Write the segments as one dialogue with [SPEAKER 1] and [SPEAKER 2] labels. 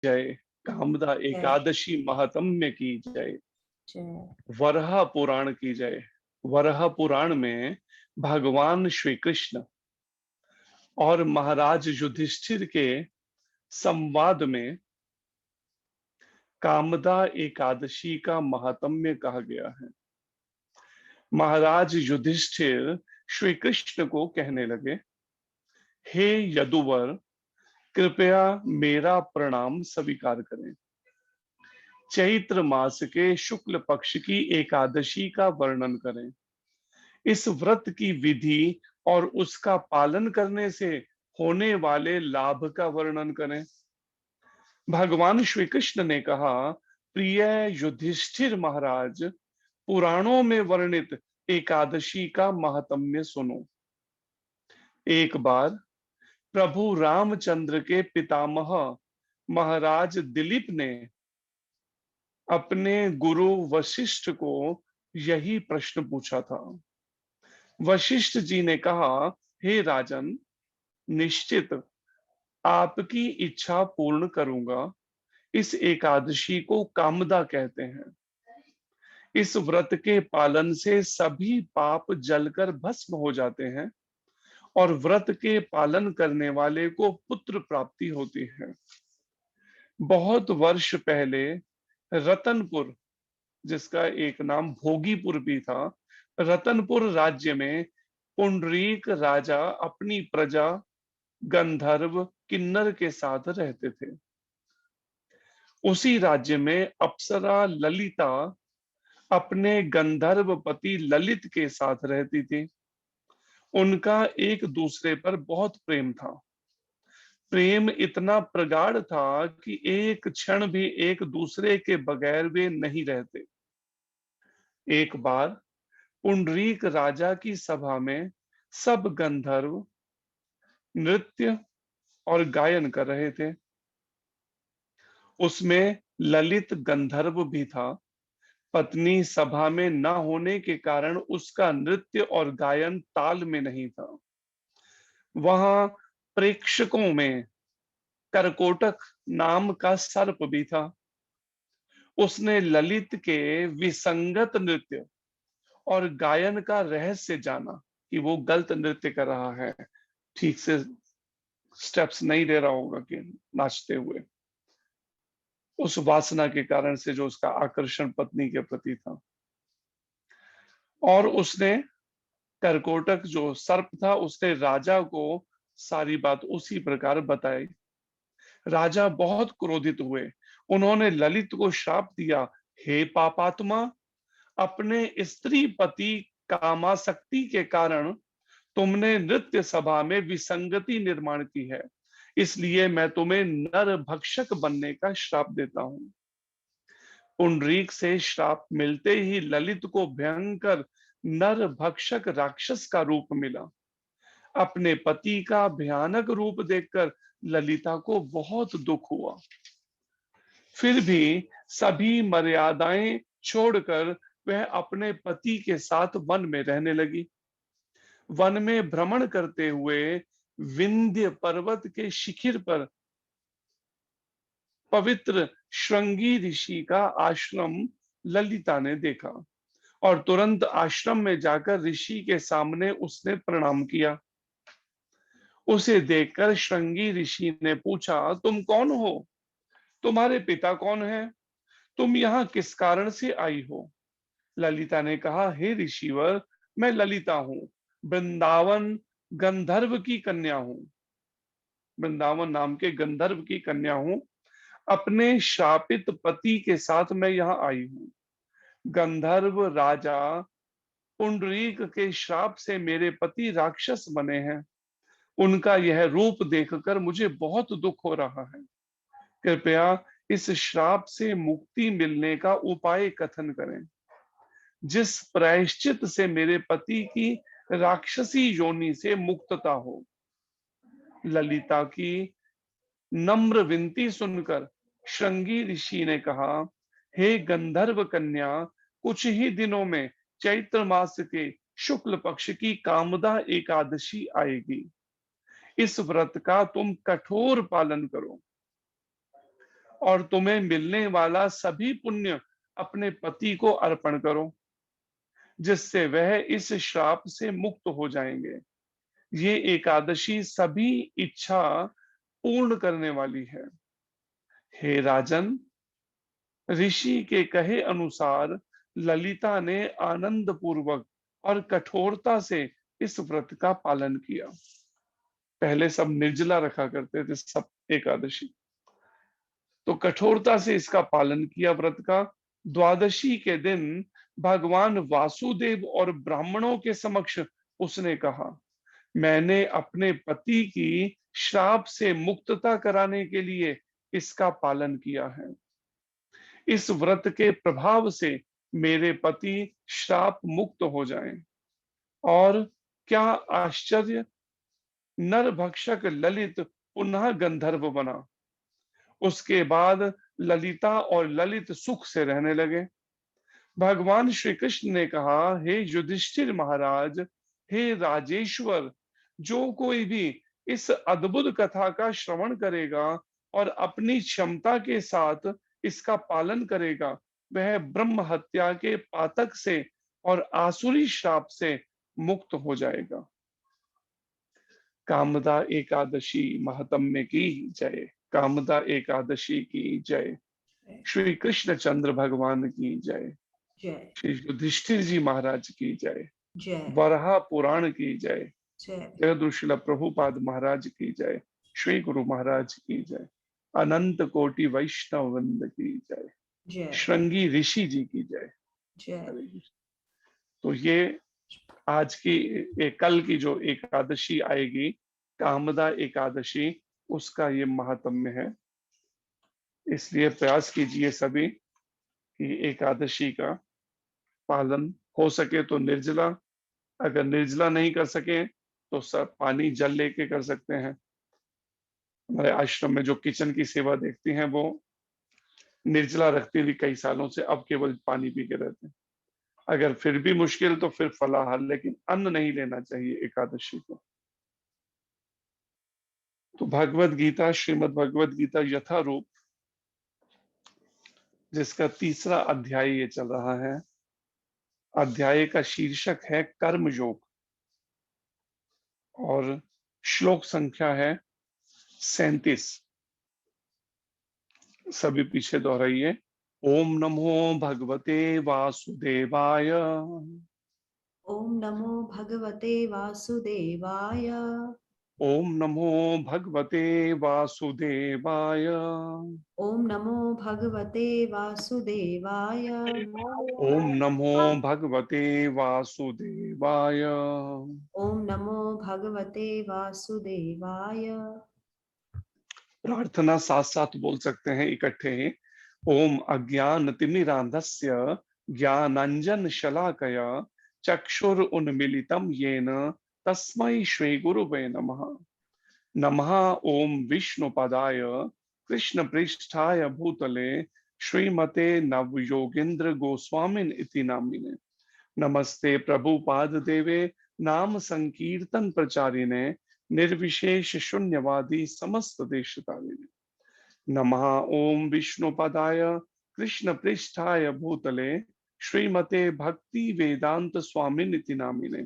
[SPEAKER 1] जय, कामदा
[SPEAKER 2] जय
[SPEAKER 1] एकादशी महात्म्य की जय,
[SPEAKER 2] जय।
[SPEAKER 1] वराह पुराण की जय। वराह पुराण में भगवान श्री कृष्ण और महाराज युधिष्ठिर के संवाद में कामदा एकादशी का महात्म्य कहा गया है। महाराज युधिष्ठिर श्री कृष्ण को कहने लगे, हे यदुवर, कृपया मेरा प्रणाम स्वीकार करें। चैत्र मास के शुक्ल पक्ष की एकादशी का वर्णन करें। इस व्रत की विधि और उसका पालन करने से होने वाले लाभ का वर्णन करें। भगवान श्री कृष्ण ने कहा, प्रिय युधिष्ठिर महाराज, पुराणों में वर्णित एकादशी का महात्म्य सुनो। एक बार प्रभु रामचंद्र के पितामह महाराज दिलीप ने अपने गुरु वशिष्ठ को यही प्रश्न पूछा था। वशिष्ठ जी ने कहा, हे राजन, निश्चित आपकी इच्छा पूर्ण करूंगा। इस एकादशी को कामदा कहते हैं। इस व्रत के पालन से सभी पाप जलकर भस्म हो जाते हैं और व्रत के पालन करने वाले को पुत्र प्राप्ति होती है। बहुत वर्ष पहले रतनपुर, जिसका एक नाम भोगीपुर भी था, रतनपुर राज्य में पुंडरीक राजा अपनी प्रजा गंधर्व किन्नर के साथ रहते थे। उसी राज्य में अप्सरा ललिता अपने गंधर्व पति ललित के साथ रहती थी। उनका एक दूसरे पर बहुत प्रेम था। प्रेम इतना प्रगाढ़ था कि एक क्षण भी एक दूसरे के बगैर वे नहीं रहते। एक बार पुंडरीक राजा की सभा में सब गंधर्व नृत्य और गायन कर रहे थे। उसमें ललित गंधर्व भी था। पत्नी सभा में न होने के कारण उसका नृत्य और गायन ताल में नहीं था। वहां प्रेक्षकों में करकोटक नाम का सर्प भी था। उसने ललित के विसंगत नृत्य और गायन का रहस्य जाना कि वो गलत नृत्य कर रहा है, ठीक से स्टेप्स नहीं दे रहा होगा कि नाचते हुए, उस वासना के कारण से जो उसका आकर्षण पत्नी के प्रति था। और उसने, करकोटक जो सर्प था, उसने राजा को सारी बात उसी प्रकार बताई। राजा बहुत क्रोधित हुए। उन्होंने ललित को श्राप दिया, हे पापात्मा, अपने स्त्री पति कामासक्ति के कारण तुमने नृत्य सभा में विसंगति निर्माण की है, इसलिए मैं तुम्हें नर भक्षक बनने का श्राप देता हूं। पुंडरीक से श्राप मिलते ही ललित को भयंकर नर भक्षक राक्षस का रूप मिला। अपने पति का भयानक रूप देखकर ललिता को बहुत दुख हुआ। फिर भी सभी मर्यादाएं छोड़कर वह अपने पति के साथ वन में रहने लगी। वन में भ्रमण करते हुए विंध्य पर्वत के शिखर पर पवित्र श्रृंगी ऋषि का आश्रम ललिता ने देखा और तुरंत आश्रम में जाकर ऋषि के सामने उसने प्रणाम किया। उसे देखकर श्रृंगी ऋषि ने पूछा, तुम कौन हो? तुम्हारे पिता कौन है? तुम यहाँ किस कारण से आई हो? ललिता ने कहा, हे ऋषिवर, मैं ललिता हूँ, वृंदावन गंधर्व की कन्या हूँ। वृंदावन नाम के गंधर्व की कन्या हूँ। अपने शापित पति के साथ मैं यहाँ आई हूँ। गंधर्व राजा पुंडरीक के श्राप से मेरे पति राक्षस बने हैं। उनका यह रूप देखकर मुझे बहुत दुख हो रहा है। कृपया इस श्राप से मुक्ति मिलने का उपाय कथन करें, जिस प्रायश्चित से मेरे पति की राक्षसी योनि से मुक्तता हो। ललिता की नम्र विनती सुनकर श्रृंगी ऋषि ने कहा, हे गंधर्व कन्या, कुछ ही दिनों में चैत्र मास के शुक्ल पक्ष की कामदा एकादशी आएगी। इस व्रत का तुम कठोर पालन करो और तुम्हें मिलने वाला सभी पुण्य अपने पति को अर्पण करो, जिससे वह इस श्राप से मुक्त हो जाएंगे। ये एकादशी सभी इच्छा पूर्ण करने वाली है। हे राजन, ऋषि के कहे अनुसार ललिता ने आनंद पूर्वक और कठोरता से इस व्रत का पालन किया। पहले सब निर्जला रखा करते थे, सब एकादशी, तो कठोरता से इसका पालन किया व्रत का। द्वादशी के दिन भगवान वासुदेव और ब्राह्मणों के समक्ष उसने कहा, मैंने अपने पति की श्राप से मुक्तता कराने के लिए इसका पालन किया है। इस व्रत के प्रभाव से मेरे पति श्राप मुक्त हो जाएं। और क्या आश्चर्य, नरभक्षक ललित पुनः गंधर्व बना। उसके बाद ललिता और ललित सुख से रहने लगे। भगवान श्री कृष्ण ने कहा, हे युधिष्ठिर महाराज, हे राजेश्वर, जो कोई भी इस अद्भुत कथा का श्रवण करेगा और अपनी क्षमता के साथ इसका पालन करेगा, वह ब्रह्म हत्या के पातक से और आसुरी श्राप से मुक्त हो जाएगा। कामदा एकादशी महात्म्य की जय। कामदा एकादशी की जय। श्री कृष्ण चंद्र भगवान की जय।
[SPEAKER 2] जय।
[SPEAKER 1] श्री युधिष्ठिर जी महाराज की जय।
[SPEAKER 2] जय।
[SPEAKER 1] वराह पुराण की जय।
[SPEAKER 2] जय।
[SPEAKER 1] जगदुशील प्रभुपाद महाराज की जय। श्री गुरु महाराज की जय। अनंत कोटि वैष्णव वृंद की जय।
[SPEAKER 2] जय।
[SPEAKER 1] श्रृंगी ऋषि जी की जय।
[SPEAKER 2] जय।
[SPEAKER 1] हरे कृष्ण। तो ये आज की कल की जो एकादशी आएगी, कामदा एकादशी, उसका ये महात्म्य है। इसलिए प्रयास कीजिए सभी कि एकादशी का पालन हो सके तो निर्जला, अगर निर्जला नहीं कर सके तो सब पानी जल लेके कर सकते हैं। हमारे आश्रम में जो किचन की सेवा देखती हैं वो निर्जला रखती थी कई सालों से, अब केवल पानी पी के रहते हैं। अगर फिर भी मुश्किल तो फिर फलाहार, लेकिन अन्न नहीं लेना चाहिए एकादशी को। तो भगवत गीता, श्रीमद् भगवत गीता यथारूप, जिसका तीसरा अध्याय ये चल रहा है। अध्याय का शीर्षक है कर्म योग और श्लोक संख्या है 37। सभी पीछे दोहराइए। ओम नमो भगवते वासुदेवाय।
[SPEAKER 2] ओम नमो भगवते वासुदेवाय।
[SPEAKER 1] ओम नमो भगवते वासुदेवाय।
[SPEAKER 2] ओम नमो भगवते वासुदेवाय।
[SPEAKER 1] ओम नमो भगवते वासुदेवाय।
[SPEAKER 2] ओम नमो भगवते वासुदेवाय।
[SPEAKER 1] प्रार्थना साथ साथ बोल सकते हैं इकट्ठे ही। ओम अज्ञान तिमिरांधस्य ज्ञानांजन शलाकया चक्षुर उन्मीलितम येन तस्मै श्री गुरुवे नमः। नमः ओम विष्णुपदाय कृष्ण पृष्ठाय भूतले श्रीमते नवयोगेन्द्र गोस्वामिन इति नामिने। नमस्ते प्रभुपाद देवे नाम संकीर्तन प्रचारिणे निर्विशेष शून्यवादी समस्त देशतारिणे। नमः ओम विष्णुपदाय कृष्ण पृष्ठाय भूतले श्रीमते भक्ति वेदांत स्वामिनिति नामिने।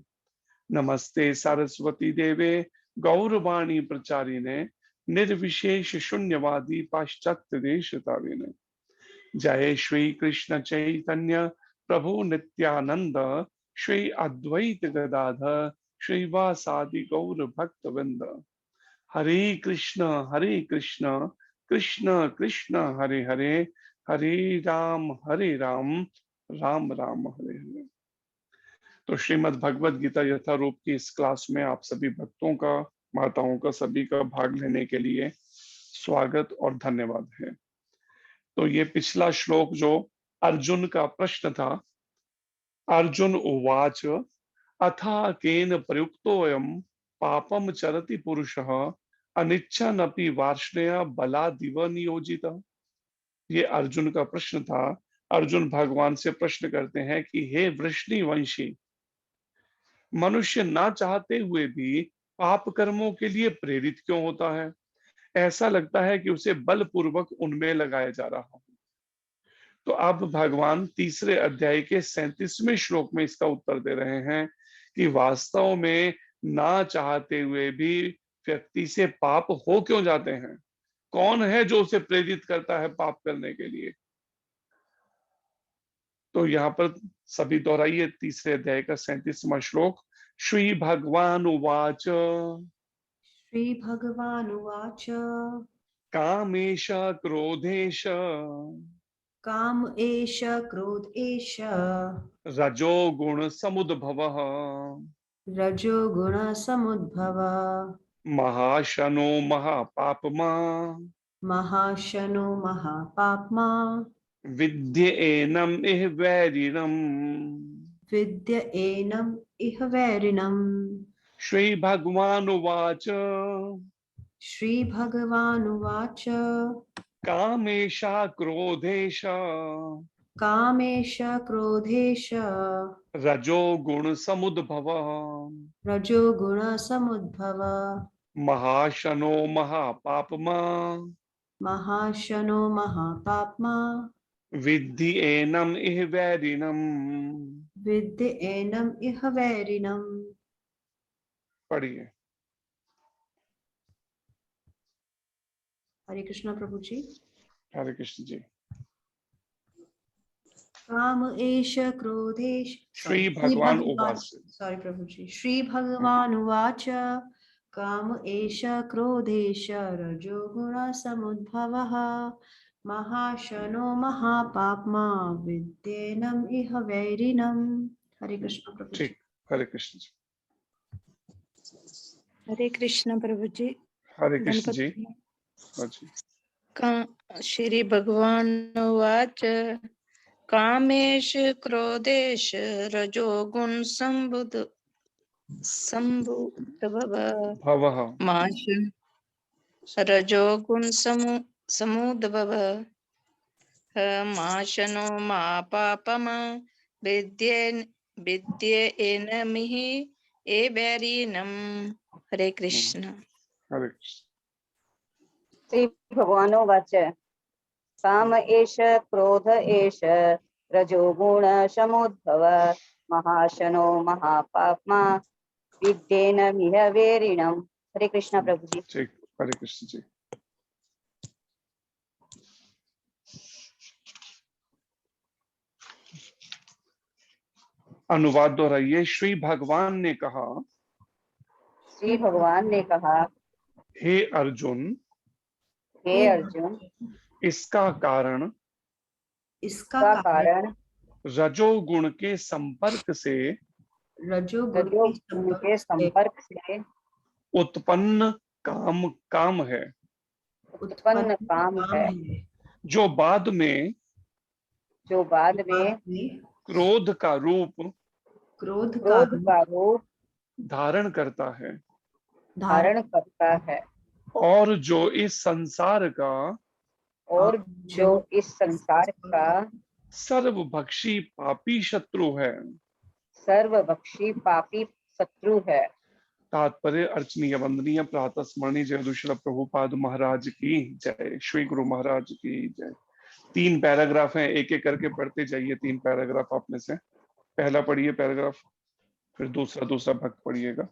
[SPEAKER 1] नमस्ते सरस्वती देवे गौरवाणी प्रचारिणे निर्विशेष शून्यवादी पाश्चात्य देशतारिणे। जय श्री कृष्ण चैतन्य प्रभु नित्यानंद श्री अद्वैत गदाधर श्रीवासादि गौर भक्त वृंद। हरे कृष्ण कृष्ण कृष्ण हरे हरे, हरे राम राम राम हरे हरे। तो श्रीमद् भगवत गीता यथारूप की इस क्लास में आप सभी भक्तों का, माताओं का, सभी का भाग लेने के लिए स्वागत और धन्यवाद है। तो ये पिछला श्लोक जो अर्जुन का प्रश्न था, अर्जुन उवाच अथा केन प्रयुक्तोऽयं पापम चरति पुरुषः अनिच्छन्नपि वार्ष्णेय बलादिव नियोजितः। ये अर्जुन का प्रश्न था। अर्जुन भगवान से प्रश्न करते हैं कि हे वृष्णिवंशी, मनुष्य ना चाहते हुए भी पाप कर्मों के लिए प्रेरित क्यों होता है? ऐसा लगता है कि उसे बलपूर्वक उनमें लगाया जा रहा हो। तो अब भगवान तीसरे अध्याय के 37वें श्लोक में इसका उत्तर दे रहे हैं कि वास्तव में ना चाहते हुए भी व्यक्ति से पाप हो क्यों जाते हैं। कौन है जो उसे प्रेरित करता है पाप करने के लिए। तो यहाँ पर सभी दोहराइए तीसरे अध्याय का 37वां श्लोक। श्री भगवान उवाच
[SPEAKER 2] श्री भगवानुवाच
[SPEAKER 1] कामेश क्रोधेश
[SPEAKER 2] काम एष क्रोध एष
[SPEAKER 1] रजो गुण समुद्भवः
[SPEAKER 2] रजो गुण समुद्भव
[SPEAKER 1] महाशनो महापापमा
[SPEAKER 2] महाशनो महापाप्मा
[SPEAKER 1] विद्य एनम इह वैरिणम।
[SPEAKER 2] विद्य एनम इह वैरिणम।
[SPEAKER 1] श्री भगवान उवाच
[SPEAKER 2] श्री भगवानुवाच
[SPEAKER 1] कामेशा क्रोधेश
[SPEAKER 2] कामेश क्रोधेश
[SPEAKER 1] रजो गुण समुद्भव
[SPEAKER 2] रजो गुण समुद्भव
[SPEAKER 1] महाशनो महापापमा
[SPEAKER 2] महाशनो महापाप्मा
[SPEAKER 1] विद्धि एनम इह वैरिणम।
[SPEAKER 2] विद्य एनम इह वैरिणम।
[SPEAKER 1] पढ़िए।
[SPEAKER 2] हरे कृष्णा प्रभु जी।
[SPEAKER 1] हरे कृष्ण जी।
[SPEAKER 2] काम एष क्रोधेश
[SPEAKER 1] श्री भगवान उवाच।
[SPEAKER 2] सॉरी प्रभु जी। श्री भगवान उवाच काम एष क्रोधेश रजो गुण समुद्भवः महाशनो महापाप्मा विद्येनम इह वैरिणम। हरे कृष्ण प्रभु जी।
[SPEAKER 1] ठीक। हरे कृष्ण जी।
[SPEAKER 3] हरे कृष्ण प्रभु जी।
[SPEAKER 1] हरे कृष्ण जी।
[SPEAKER 3] गणपति
[SPEAKER 1] हाँ जी।
[SPEAKER 3] श्री भगवान उवाच कामेश क्रोधेश रजो गुण संभुद्भव
[SPEAKER 1] भवः
[SPEAKER 3] माश रजो गुण समुद्भव माशनो मा पापम विद्ये एनमिः ए वैरिणम। हरे कृष्ण।
[SPEAKER 1] हरे कृष्ण।
[SPEAKER 4] श्री भगवानुवाच काम एष क्रोध एष रजोगुण समुद्भव महाशनो महापाप्मा विद्येन मिह वेरिणम। हरे कृष्ण प्रभु जी।
[SPEAKER 1] ठीक। हरे कृष्ण जी। अनुवाद दोहराइए। श्री भगवान ने कहा
[SPEAKER 4] श्री भगवान ने कहा
[SPEAKER 1] हे अर्जुन
[SPEAKER 4] हे अर्जुन
[SPEAKER 1] इसका कारण
[SPEAKER 2] इसका
[SPEAKER 4] कारण
[SPEAKER 1] रजोगुण के संपर्क से
[SPEAKER 4] रजोगुण के संपर्क से
[SPEAKER 1] उत्पन्न काम है
[SPEAKER 4] उत्पन्न काम है
[SPEAKER 1] जो बाद में क्रोध का रूप धारण करता है और जो इस संसार का सर्वभक्षी पापी शत्रु है। तात्पर्य अर्चनीय वंदनीय प्रातः स्मरणीय जय दुशील प्रभुपाद महाराज की जय। श्री गुरु महाराज की जय। 3 पैराग्राफ हैं, एक एक करके पढ़ते जाइए। 3 पैराग्राफ आप में से पहला पढ़िए पैराग्राफ, फिर दूसरा भक्त पढ़िएगा।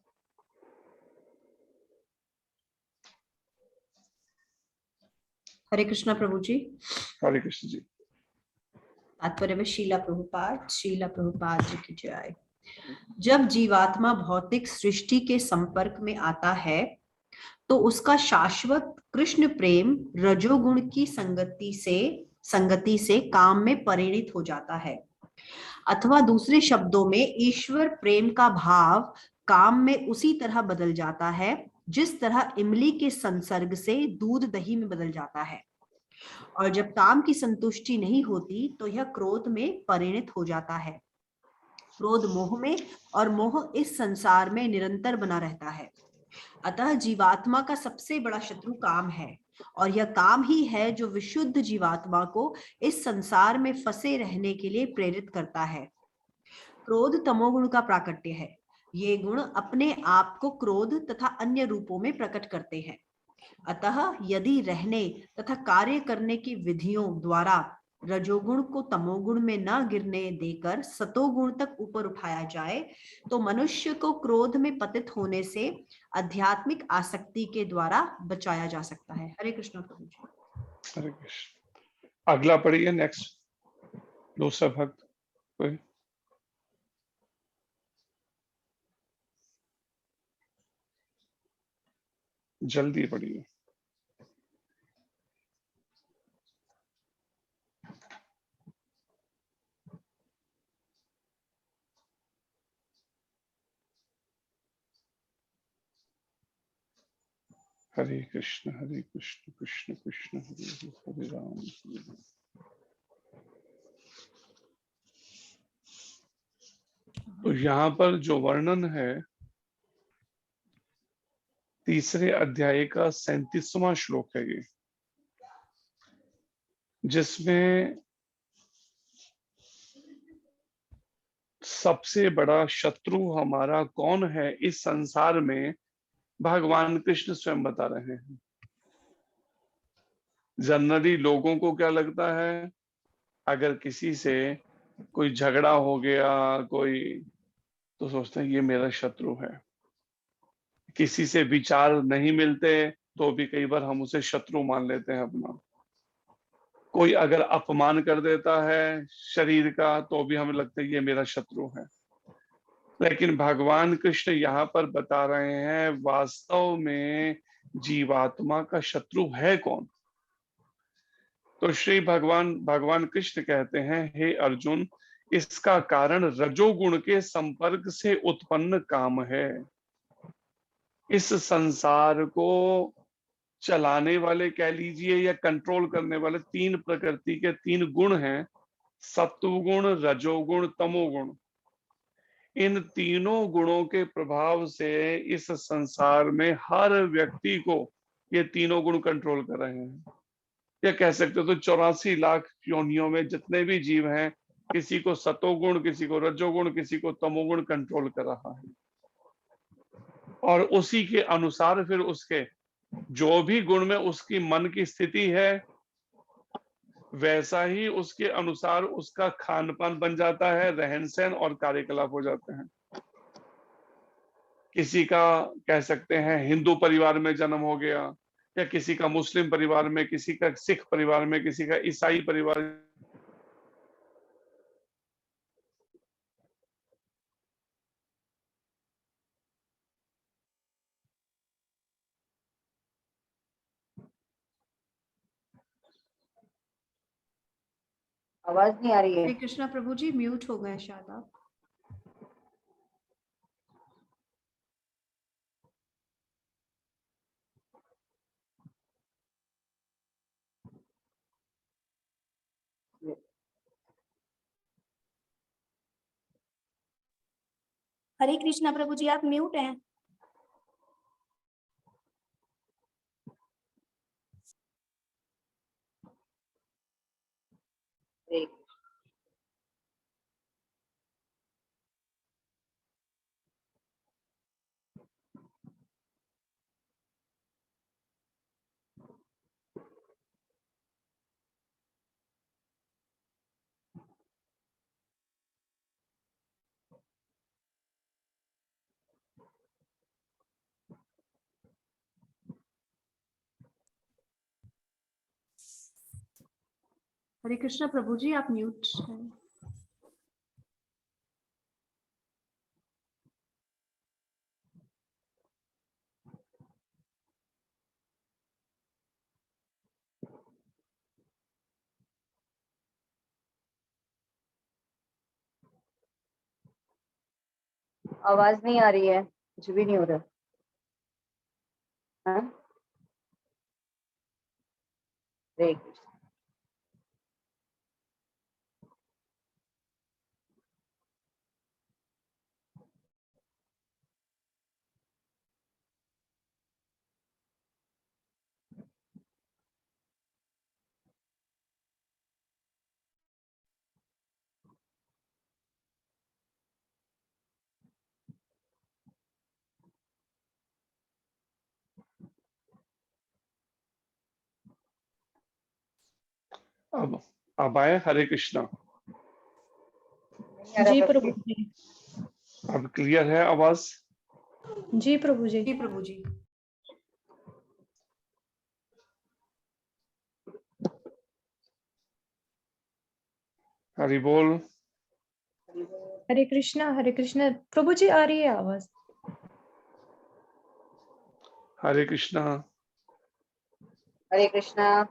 [SPEAKER 2] हरे कृष्णा प्रभु जी।
[SPEAKER 1] हरे कृष्ण जी।
[SPEAKER 2] तात्पर्य में शीला प्रभुपाद जी की जय। जब जीवात्मा भौतिक सृष्टि के संपर्क में आता है तो उसका शाश्वत कृष्ण प्रेम रजोगुण की संगति से काम में परिणित हो जाता है, अथवा दूसरे शब्दों में ईश्वर प्रेम का भाव काम में उसी तरह बदल जाता है जिस तरह इमली के संसर्ग से दूध दही में बदल जाता है। और जब काम की संतुष्टि नहीं होती तो यह क्रोध में परिणित हो जाता है। क्रोध मोह में और मोह इस संसार में निरंतर बना रहता है। अतः जीवात्मा का सबसे बड़ा शत्रु काम है और यह काम ही है जो विशुद्ध जीवात्मा को इस संसार में फंसे रहने के लिए प्रेरित करता है। क्रोध तमोगुण का प्राकट्य है। ये गुण अपने आप को क्रोध तथा अन्य रूपों में प्रकट करते हैं। अतः यदि रहने तथा कार्य करने की विधियों द्वारा रजोगुण को तमोगुण में न गिरने देकर सतोगुण तक ऊपर उठाया जाए तो मनुष्य को क्रोध में पतित होने से आध्यात्मिक आसक्ति के द्वारा बचाया जा सकता है। हरे कृष्ण प्रभु जी।
[SPEAKER 1] हरे कृष्ण। अगला पढ़िए, नेक्स्ट दूसरा भक्त कोई। जल्दी पढ़िए। हरे कृष्ण कृष्ण कृष्ण हरे हरे, हरे राम हरे राम। तो यहाँ पर जो वर्णन है तीसरे अध्याय का 37वां श्लोक है ये, जिसमें सबसे बड़ा शत्रु हमारा कौन है इस संसार में भगवान कृष्ण स्वयं बता रहे हैं। जनरली लोगों को क्या लगता है, अगर किसी से कोई झगड़ा हो गया कोई, तो सोचते हैं ये मेरा शत्रु है। किसी से विचार नहीं मिलते तो भी कई बार हम उसे शत्रु मान लेते हैं अपना। कोई अगर अपमान कर देता है शरीर का तो भी हमें लगता है ये मेरा शत्रु है। लेकिन भगवान कृष्ण यहाँ पर बता रहे हैं वास्तव में जीवात्मा का शत्रु है कौन। तो श्री भगवान भगवान कृष्ण कहते हैं, हे अर्जुन, इसका कारण रजोगुण के संपर्क से उत्पन्न काम है। इस संसार को चलाने वाले कह लीजिए या कंट्रोल करने वाले तीन प्रकृति के तीन गुण हैं, सत्वगुण, रजोगुण, तमोगुण। इन तीनों गुणों के प्रभाव से इस संसार में हर व्यक्ति को ये तीनों गुण कंट्रोल कर रहे हैं। या कह सकते हो तो 84 लाख योनियों में जितने भी जीव हैं, किसी को सतोगुण, किसी को रजोगुण, किसी को तमोगुण कंट्रोल कर रहा है। और उसी के अनुसार फिर उसके जो भी गुण में उसकी मन की स्थिति है वैसा ही उसके अनुसार उसका खान पान बन जाता है, रहन सहन और कार्यकलाप हो जाते हैं। किसी का कह सकते हैं हिंदू परिवार में जन्म हो गया, या किसी का मुस्लिम परिवार में, किसी का सिख परिवार में, किसी का ईसाई परिवार।
[SPEAKER 4] आवाज नहीं आ रही है।
[SPEAKER 2] हरे कृष्णा प्रभु जी, म्यूट हो गए शायद आप।
[SPEAKER 5] हरे कृष्णा प्रभु जी, आप म्यूट हैं।
[SPEAKER 4] एक
[SPEAKER 2] हरे कृष्णा प्रभु जी, आप म्यूट हैं।
[SPEAKER 4] आवाज नहीं आ रही है, कुछ भी नहीं हो रहा। हाँ? हरे कृष्ण।
[SPEAKER 1] अब आए हरे कृष्णा।
[SPEAKER 4] नहीं आ रहा
[SPEAKER 6] जी
[SPEAKER 4] प्रभु
[SPEAKER 6] प्रभु
[SPEAKER 4] जी।
[SPEAKER 6] जी।
[SPEAKER 1] अब क्लियर है आवाज?
[SPEAKER 6] जी प्रभु जी।
[SPEAKER 2] जी प्रभु जी।
[SPEAKER 1] हरि बोल।
[SPEAKER 6] हरे कृष्णा प्रभु जी, आ रही है आवाज?
[SPEAKER 1] हरे कृष्णा।
[SPEAKER 4] हरे कृष्णा।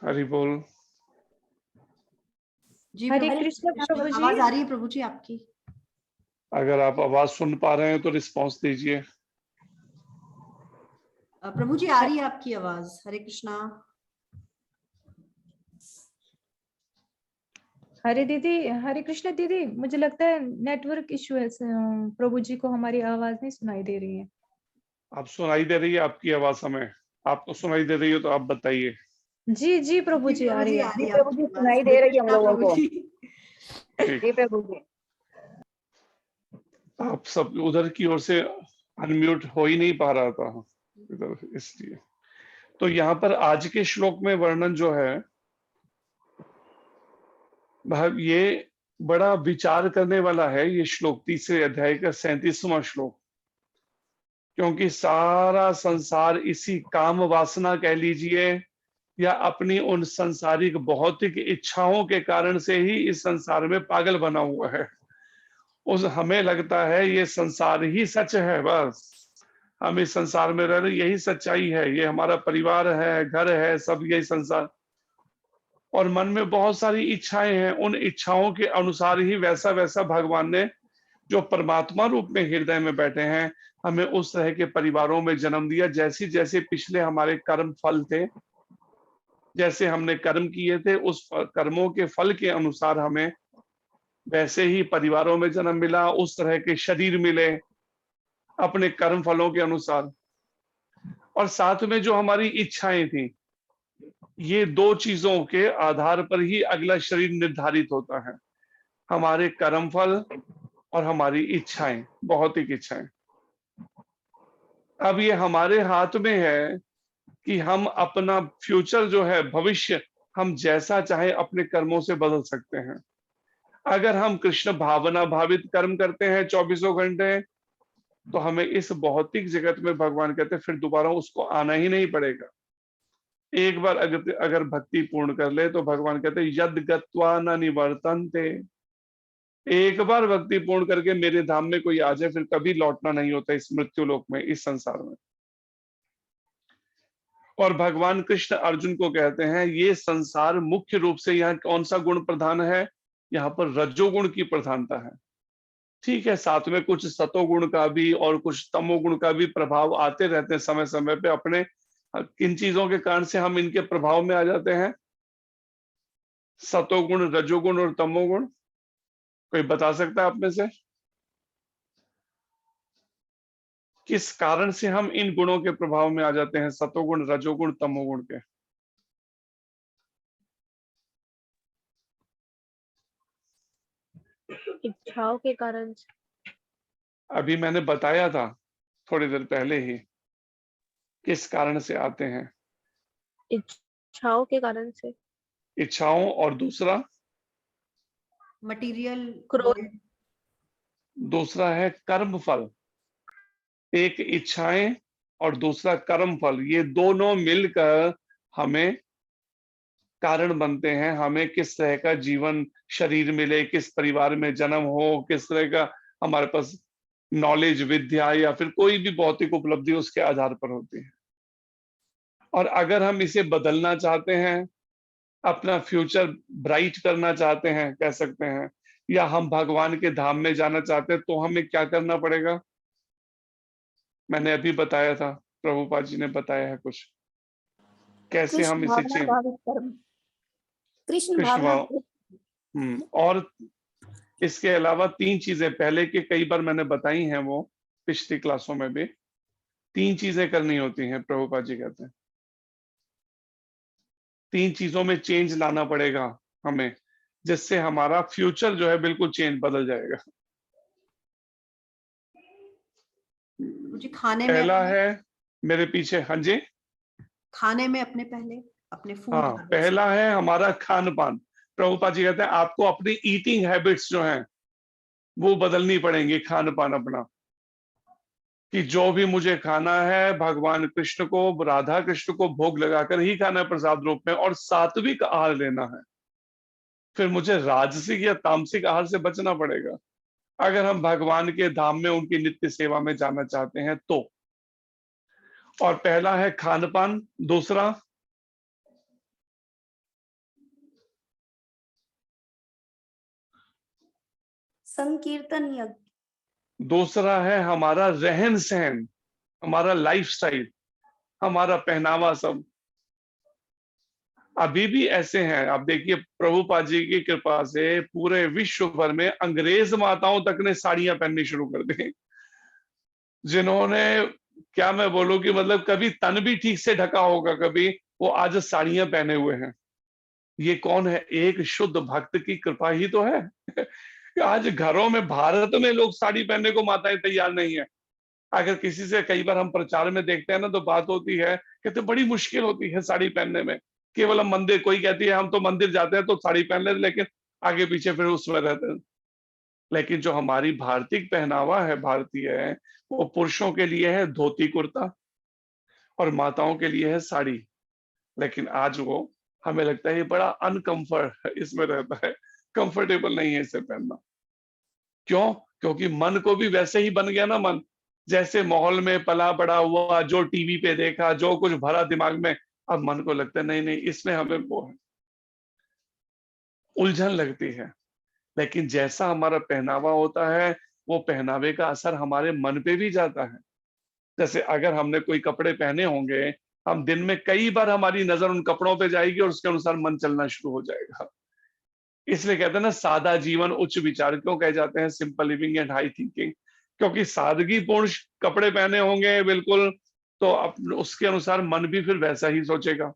[SPEAKER 1] हरि बोल।
[SPEAKER 2] जी
[SPEAKER 6] हरे
[SPEAKER 2] प्रभु
[SPEAKER 6] कृष्ण प्रभु जी।
[SPEAKER 2] आवाज आ रही है प्रभु जी आपकी?
[SPEAKER 1] अगर आप आवाज सुन पा रहे हैं तो रिस्पॉन्स दीजिए।
[SPEAKER 2] प्रभु जी आ रही है आपकी आवाज। हरे कृष्णा।
[SPEAKER 6] हरे कृष्ण दीदी, मुझे लगता है नेटवर्क इश्यू है। प्रभु जी को हमारी आवाज नहीं सुनाई दे रही है।
[SPEAKER 1] आप सुनाई दे रही है आपकी आवाज हमें? आपको सुनाई दे रही हो तो आप बताइए।
[SPEAKER 6] जी जी प्रभु जी, आ रही है।
[SPEAKER 4] जी
[SPEAKER 2] है
[SPEAKER 4] प्रभु
[SPEAKER 2] आपकी
[SPEAKER 4] जी,
[SPEAKER 2] आवाज।
[SPEAKER 4] सुनाई
[SPEAKER 2] हरे
[SPEAKER 4] दे रही है हम
[SPEAKER 2] कृष्णा
[SPEAKER 4] लोगों
[SPEAKER 2] प्रभु
[SPEAKER 4] को।
[SPEAKER 2] जी।
[SPEAKER 1] ठीक।
[SPEAKER 4] जी प्रभु जी।
[SPEAKER 1] आप सब उधर की ओर से अनम्यूट हो ही नहीं पा रहा था इधर, इसलिए। तो यहाँ पर आज के श्लोक में वर्णन जो है वह ये बड़ा विचार करने वाला है। ये श्लोक 3 अध्याय का 37वां श्लोक, क्योंकि सारा संसार इसी काम वासना कह लीजिए या अपनी उन सांसारिक भौतिक इच्छाओं के कारण से ही इस संसार में पागल बना हुआ है। हमें लगता है ये संसार ही सच है, बस हम इस संसार में रह रहे, यही सच्चाई है, ये हमारा परिवार है, घर है, सब यही संसार। और मन में बहुत सारी इच्छाएं हैं, उन इच्छाओं के अनुसार ही वैसा वैसा भगवान ने जो परमात्मा रूप में हृदय में बैठे हैं हमें उस तरह के परिवारों में जन्म दिया। जैसे जैसे पिछले हमारे कर्म फल थे, जैसे हमने कर्म किए थे, उस कर्मों के फल के अनुसार हमें वैसे ही परिवारों में जन्म मिला, उस तरह के शरीर मिले अपने कर्म फलों के अनुसार। और साथ में जो हमारी इच्छाएं थी, ये 2 चीजों के आधार पर ही अगला शरीर निर्धारित होता है, हमारे कर्म फल और हमारी इच्छाएं, भौतिक इच्छाएं। अब ये हमारे हाथ में है कि हम अपना फ्यूचर जो है, भविष्य, हम जैसा चाहे अपने कर्मों से बदल सकते हैं। अगर हम कृष्ण भावना भावित कर्म करते हैं 24 घंटे, तो हमें इस भौतिक जगत में भगवान कहते हैं फिर दोबारा उसको आना ही नहीं पड़ेगा। एक बार अगर भक्ति पूर्ण कर ले तो भगवान कहते हैं यद गत्वा न निवर्तन्ते। एक बार भक्ति पूर्ण करके मेरे धाम में कोई आ जाए फिर कभी लौटना नहीं होता इस मृत्यु लोक में, इस संसार में। और भगवान कृष्ण अर्जुन को कहते हैं ये संसार मुख्य रूप से यहाँ कौन सा गुण प्रधान है? यहाँ पर रजोगुण की प्रधानता है। ठीक है, साथ में कुछ सतोगुण का भी और कुछ तमोगुण का भी प्रभाव आते रहते हैं समय समय पे। अपने किन चीजों के कारण से हम इनके प्रभाव में आ जाते हैं? सतोगुण, रजोगुण और तमोगुण। कोई बता सकता है आप में से किस कारण से हम इन गुणों के प्रभाव में आ जाते हैं, सतोगुण, रजोगुण, तमोगुण के?
[SPEAKER 7] इच्छाओं के कारण से।
[SPEAKER 1] अभी मैंने बताया था थोड़ी देर पहले ही किस कारण से आते हैं।
[SPEAKER 7] इच्छाओं के कारण से।
[SPEAKER 1] इच्छाओं, और दूसरा
[SPEAKER 2] मटेरियल,
[SPEAKER 7] क्रोध।
[SPEAKER 1] दूसरा है कर्म फल। एक इच्छाएं और दूसरा कर्म फल, ये दोनों मिलकर हमें कारण बनते हैं। हमें किस तरह का जीवन शरीर मिले, किस परिवार में जन्म हो, किस तरह का हमारे पास नॉलेज, विद्या या फिर कोई भी भौतिक उपलब्धि उसके आधार पर होती है। और अगर हम इसे बदलना चाहते हैं, अपना फ्यूचर ब्राइट करना चाहते हैं कह सकते हैं, या हम भगवान के धाम में जाना चाहते हैं, तो हमें क्या करना पड़ेगा? मैंने अभी बताया था, प्रभुपाद जी ने बताया है कुछ, कैसे हम
[SPEAKER 5] कृष्ण
[SPEAKER 1] इसे
[SPEAKER 5] भावना
[SPEAKER 1] चेंज।
[SPEAKER 5] भावित कर्म। कृष्ण
[SPEAKER 1] कृष्ण
[SPEAKER 5] भावना।
[SPEAKER 1] भाव। और इसके अलावा 3 चीजें पहले के कई बार मैंने बताई हैं, वो पिछली क्लासों में भी 3 चीजें करनी होती हैं। प्रभुपाद जी कहते हैं 3 चीजों में चेंज लाना पड़ेगा हमें, जिससे हमारा फ्यूचर जो है बिल्कुल चेंज, बदल जाएगा।
[SPEAKER 2] मुझे खाने में
[SPEAKER 1] पहला है मेरे पीछे, हाँ जी,
[SPEAKER 2] खाने में अपने पहले अपने फूड
[SPEAKER 1] हाँ, पहला है हमारा खान पान। प्रभुपाद जी कहते हैं आपको अपनी ईटिंग हैबिट्स जो हैं वो बदलनी पड़ेंगी, खान पान अपना, कि जो भी मुझे खाना है भगवान कृष्ण को, राधा कृष्ण को भोग लगाकर ही खाना है प्रसाद रूप में, और सात्विक आहार लेना है। फिर मुझे राजसिक या तामसिक आहार से बचना पड़ेगा अगर हम भगवान के धाम में उनकी नित्य सेवा में जाना चाहते हैं तो। और पहला है खान पान, दूसरा
[SPEAKER 5] संकीर्तन यज्ञ।
[SPEAKER 1] दूसरा है हमारा रहन सहन, हमारा लाइफस्टाइल, हमारा पहनावा सब। अभी भी ऐसे हैं, आप देखिए प्रभुपाद जी की कृपा से पूरे विश्व भर में अंग्रेज माताओं तक ने साड़ियां पहननी शुरू कर दी, जिन्होंने, क्या मैं बोलूं कि मतलब कभी तन भी ठीक से ढका होगा कभी, वो आज साड़ियां पहने हुए हैं। ये कौन है? एक शुद्ध भक्त की कृपा ही तो है कि आज घरों में, भारत में लोग साड़ी पहनने को माताएं तैयार नहीं है। अगर किसी से कई बार हम प्रचार में देखते हैं ना, तो बात होती है, कहते बड़ी मुश्किल होती है साड़ी पहनने में, केवल हम मंदिर, कोई कहती है हम तो मंदिर जाते हैं तो साड़ी पहन लेते, लेकिन आगे पीछे फिर उसमें रहते हैं। लेकिन जो हमारी भारतीय पहनावा है, भारतीय है, वो पुरुषों के लिए है धोती कुर्ता और माताओं के लिए है साड़ी। लेकिन आज वो, हमें लगता है ये बड़ा अनकंफर्ट इसमें रहता है, कंफर्टेबल नहीं है इसे पहनना। क्यों? क्योंकि मन को भी वैसे ही बन गया ना, मन जैसे माहौल में पला बड़ा हुआ, जो टीवी पे देखा, जो कुछ भरा दिमाग में, अब मन को लगता है नहीं नहीं इसमें हमें वो है, उलझन लगती है। लेकिन जैसा हमारा पहनावा होता है, वो पहनावे का असर हमारे मन पे भी जाता है। जैसे अगर हमने कोई कपड़े पहने होंगे, हम दिन में कई बार हमारी नजर उन कपड़ों पे जाएगी और उसके अनुसार मन चलना शुरू हो जाएगा। इसलिए कहते हैं ना, सादा जीवन उच्च विचार क्यों कहे जाते हैं, simple living and high thinking. क्योंकि सादगी पूर्ण कपड़े पहने होंगे बिल्कुल, तो उसके अनुसार मन भी फिर वैसा ही सोचेगा।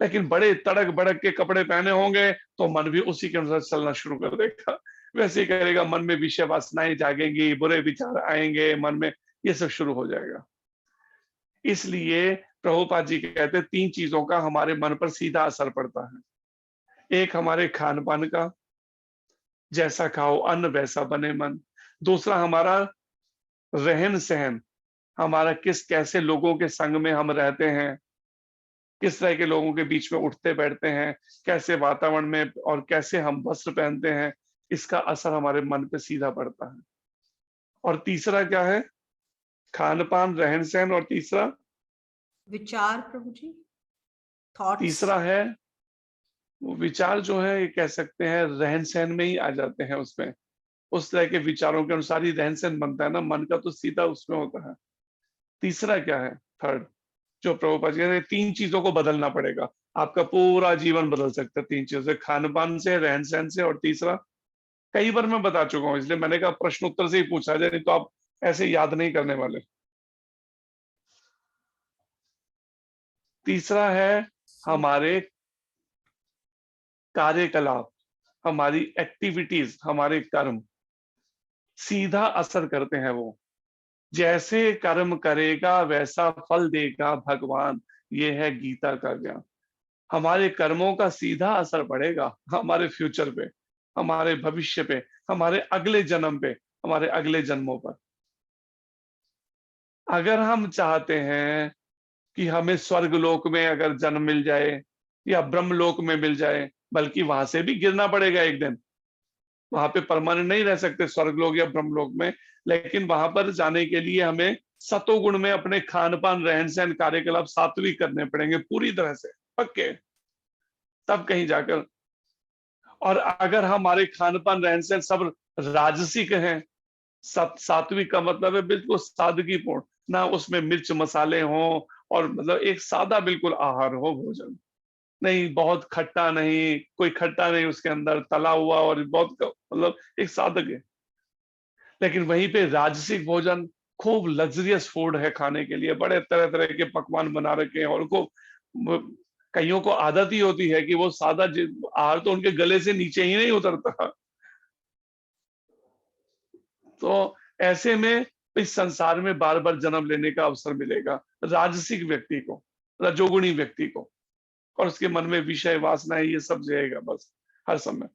[SPEAKER 1] लेकिन बड़े तड़क भड़क के कपड़े पहने होंगे तो मन भी उसी के अनुसार चलना शुरू कर देगा, वैसे ही करेगा। मन में विषय वासनाएं जागेंगी, बुरे विचार आएंगे मन में, ये सब शुरू हो जाएगा। इसलिए प्रभुपाद जी कहते हैं 3 चीजों का हमारे मन पर सीधा असर पड़ता है। एक हमारे खान पान का, जैसा खाओ अन्न वैसा बने मन। दूसरा हमारा रहन सहन, हमारा किस कैसे लोगों के संग में हम रहते हैं, किस तरह के लोगों के बीच में उठते बैठते हैं, कैसे वातावरण में, और कैसे हम वस्त्र पहनते हैं, इसका असर हमारे मन पे सीधा पड़ता है। और तीसरा क्या है? खान पान, रहन सहन, और तीसरा,
[SPEAKER 2] विचार प्रभु जी, थॉट्स।
[SPEAKER 1] तीसरा है वो विचार जो है, ये कह सकते हैं रहन सहन में ही आ जाते हैं उसमें। उस तरह के विचारों के अनुसार ही रहन सहन बनता है ना, मन का तो सीधा उसमें होता है। तीसरा क्या है? थर्ड, जो प्रभुपाद जी कहते हैं 3 चीजों को बदलना पड़ेगा, आपका पूरा जीवन बदल सकता है 3 चीजों से, खान पान से, रहन सहन से, और तीसरा कई बार मैं बता चुका हूं, इसलिए मैंने कहा प्रश्न उत्तर से ही पूछा जाए, नहीं तो आप ऐसे याद नहीं करने वाले। तीसरा है हमारे कार्यकलाप, हमारी एक्टिविटीज, हमारे कर्म सीधा असर करते हैं वो। जैसे कर्म करेगा वैसा फल देगा भगवान, ये है गीता का ज्ञान। हमारे कर्मों का सीधा असर पड़ेगा हमारे फ्यूचर पे, हमारे भविष्य पे, हमारे अगले जन्म पे, हमारे अगले जन्मों पर। अगर हम चाहते हैं कि हमें स्वर्ग लोक में अगर जन्म मिल जाए या ब्रह्म लोक में मिल जाए, बल्कि वहां से भी गिरना पड़ेगा एक दिन, वहां पे परमानेंट नहीं रह सकते स्वर्ग लोक या ब्रह्म लोक में, लेकिन वहां पर जाने के लिए हमें सतोगुण में अपने खान पान, रहन सहन, कार्यकलाप सात्विक करने पड़ेंगे पूरी तरह से, पक्के, तब कहीं जाकर। और अगर हमारे खान पान, रहन सहन सब राजसिक हैं, सात्विक का मतलब है बिल्कुल सादगीपूर्ण, ना उसमें मिर्च मसाले हों, और मतलब एक सादा बिल्कुल आहार हो, भोजन नहीं, बहुत खट्टा नहीं, कोई खट्टा नहीं उसके अंदर तला हुआ, और बहुत मतलब एक सादग है। लेकिन वहीं पे राजसिक भोजन, खूब लग्जरियस फूड है खाने के लिए, बड़े तरह तरह के पकवान बना रखे हैं, और उनको कईयों को आदत ही होती है कि वो सादा आहार तो उनके गले से नीचे ही नहीं उतरता। तो ऐसे में इस संसार में बार बार जन्म लेने का अवसर मिलेगा राजसिक व्यक्ति को, रजोगुणी व्यक्ति को, और उसके मन में विषय वासनाएं ये सब जाएगा बस हर समय।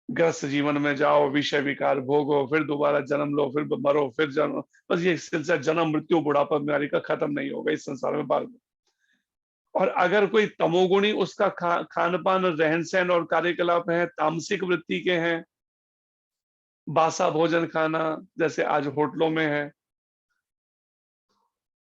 [SPEAKER 1] ग्रस्त जीवन में जाओ, विषय विकार भोगो, फिर दोबारा जन्म लो, फिर मरो, फिर जन्म, बस ये सिलसिला जन्म मृत्यु बुढ़ापा बीमारी का खत्म नहीं होगा इस संसार में बार बार। और अगर कोई तमोगुणी उसका खान पान रहन सहन और कार्यकलाप है तामसिक वृत्ति के हैं, बासा भोजन खाना, जैसे आज होटलों में है,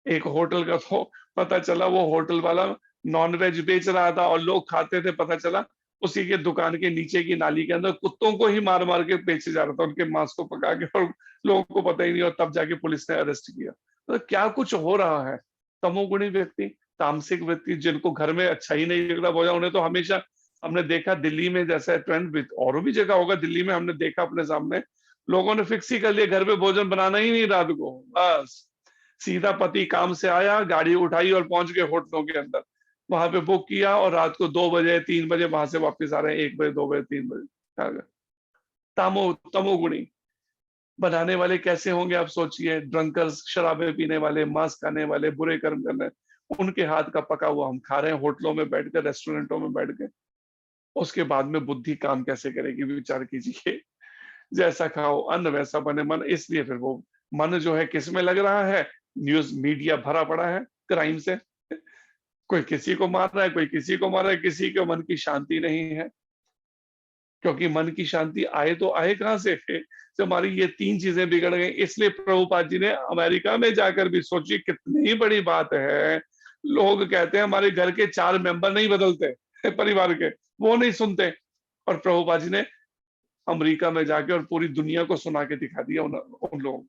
[SPEAKER 1] एक होटल का तो पता चला वो होटल वाला नॉनवेज बेच रहा था और लोग खाते थे, पता चला उसी के दुकान के नीचे की नाली के अंदर कुत्तों को ही मार मार के बेचे जा रहा था, उनके मांस को पका के, और लोगों को पता ही नहीं, और तब जाके पुलिस ने अरेस्ट किया। तो क्या कुछ हो रहा है। तमोगुणी व्यक्ति, तामसिक व्यक्ति, जिनको घर में अच्छा ही नहीं लग रहा भोजन, उन्हें तो हमेशा हमने देखा दिल्ली में, जैसा ट्रेंड और भी जगह होगा, दिल्ली में हमने देखा अपने सामने, लोगों ने फिक्स ही कर लिया घर पे भोजन बनाना ही नहीं रात को, बस सीधा पति काम से आया, गाड़ी उठाई और पहुंच गए होटलों के अंदर, वहां पे बुक किया और रात को 2 बजे 3 बजे वहां से वापस आ रहे हैं, 1 बजे 2 बजे 3 बजे। तमोगुणी बनाने वाले कैसे होंगे आप सोचिए, ड्रंकर्स, शराबे पीने वाले, मांस खाने वाले, बुरे कर्म करने, उनके हाथ का पका हुआ हम खा रहे हैं होटलों में बैठकर, रेस्टोरेंटों में बैठ के। उसके बाद में बुद्धि काम कैसे करेगी, विचार कीजिए। जैसा खाओ अन्न वैसा बने मन, इसलिए फिर वो मन जो है किस में लग रहा है, न्यूज मीडिया भरा पड़ा है क्राइम से, कोई किसी को मार रहा है, कोई किसी को मार रहा है, किसी के मन की शांति नहीं है। क्योंकि मन की शांति आए तो आए कहां से, जब हमारी ये 3 चीजें बिगड़ गई। इसलिए प्रभुपाद जी ने अमेरिका में जाकर भी, सोचिए कितनी बड़ी बात है, लोग कहते हैं हमारे घर के 4 मेंबर नहीं बदलते परिवार के, वो नहीं सुनते, और प्रभुपाद जी ने अमेरिका में जाके और पूरी दुनिया को सुना के दिखा दिया उन लोगों को,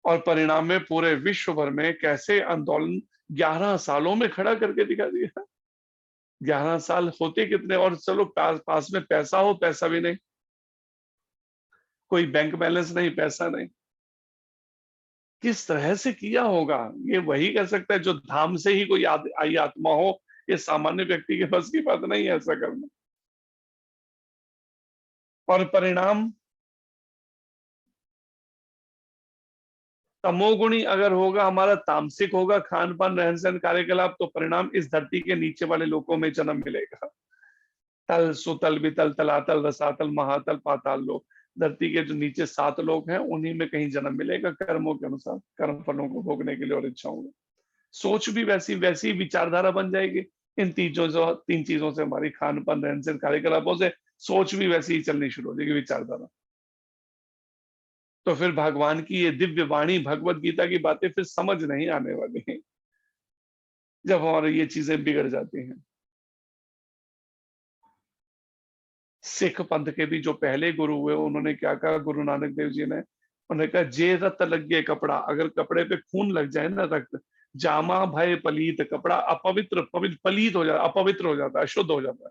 [SPEAKER 1] और परिणाम में पूरे विश्व भर में कैसे आंदोलन 11 सालों में खड़ा करके दिखा दिया। 11 साल होते कितने, और चलो पास में पैसा हो, पैसा भी नहीं, कोई बैंक बैलेंस नहीं, पैसा नहीं, किस तरह से किया होगा ये वही कह सकता है, जो धाम से ही कोई आई आत्मा हो। ये सामान्य व्यक्ति के बस की बात नहीं है ऐसा करना। और परिणाम, तमोगुणी अगर होगा, हमारा तामसिक होगा खान पान रहन सहन कार्यकलाप, तो परिणाम इस धरती के नीचे वाले लोकों में जन्म मिलेगा। तल, सुतल, वितल, तलातल, रसातल, महातल, पाताल लोक, धरती के जो नीचे 7 लोग हैं उन्हीं में कहीं जन्म मिलेगा, कर्मों के अनुसार, कर्म फलों को भोगने के लिए और इच्छाओं में। सोच भी वैसी वैसी विचारधारा बन जाएगी। इन 3 चीजों से, हमारी खान पान रहन सहन कार्यकलापों से सोच भी वैसी ही चलनी शुरू हो जाएगी, विचारधारा। तो फिर भगवान की ये दिव्य वाणी, भगवत गीता की बातें फिर समझ नहीं आने वाली हैं जब हमारी ये चीजें बिगड़ जाती हैं। सिख पंथ के भी जो पहले गुरु हुए, उन्होंने क्या कहा, गुरु नानक देव जी ने, उन्होंने कहा जे रत लग गए कपड़ा, अगर कपड़े पे खून लग जाए ना, रक्त, जामा भय पलीत, कपड़ा अपवित्र पलीत हो जाता, अपवित्र हो जाता है, अशुद्ध हो जाता है।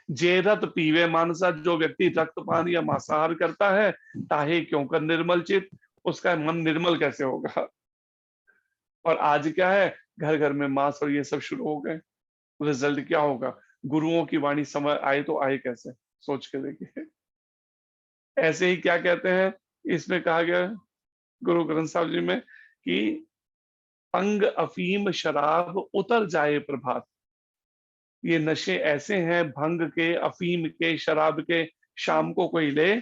[SPEAKER 1] जे रत पीवे मानसा, जो व्यक्ति रक्तपान या मांसाहार करता है, ताहे क्यों कर निर्मल चित, उसका मन निर्मल कैसे होगा। और आज क्या है, घर घर में मांस और ये सब शुरू हो गए, रिजल्ट क्या होगा, गुरुओं की वाणी समझ आए तो आए कैसे, सोच के देखिए। ऐसे ही क्या कहते हैं, इसमें कहा गया गुरु ग्रंथ साहिब जी में कि अंग अफीम शराब उतर जाए प्रभात, ये नशे ऐसे हैं, भंग के, अफीम के, शराब के, शाम को कोई ले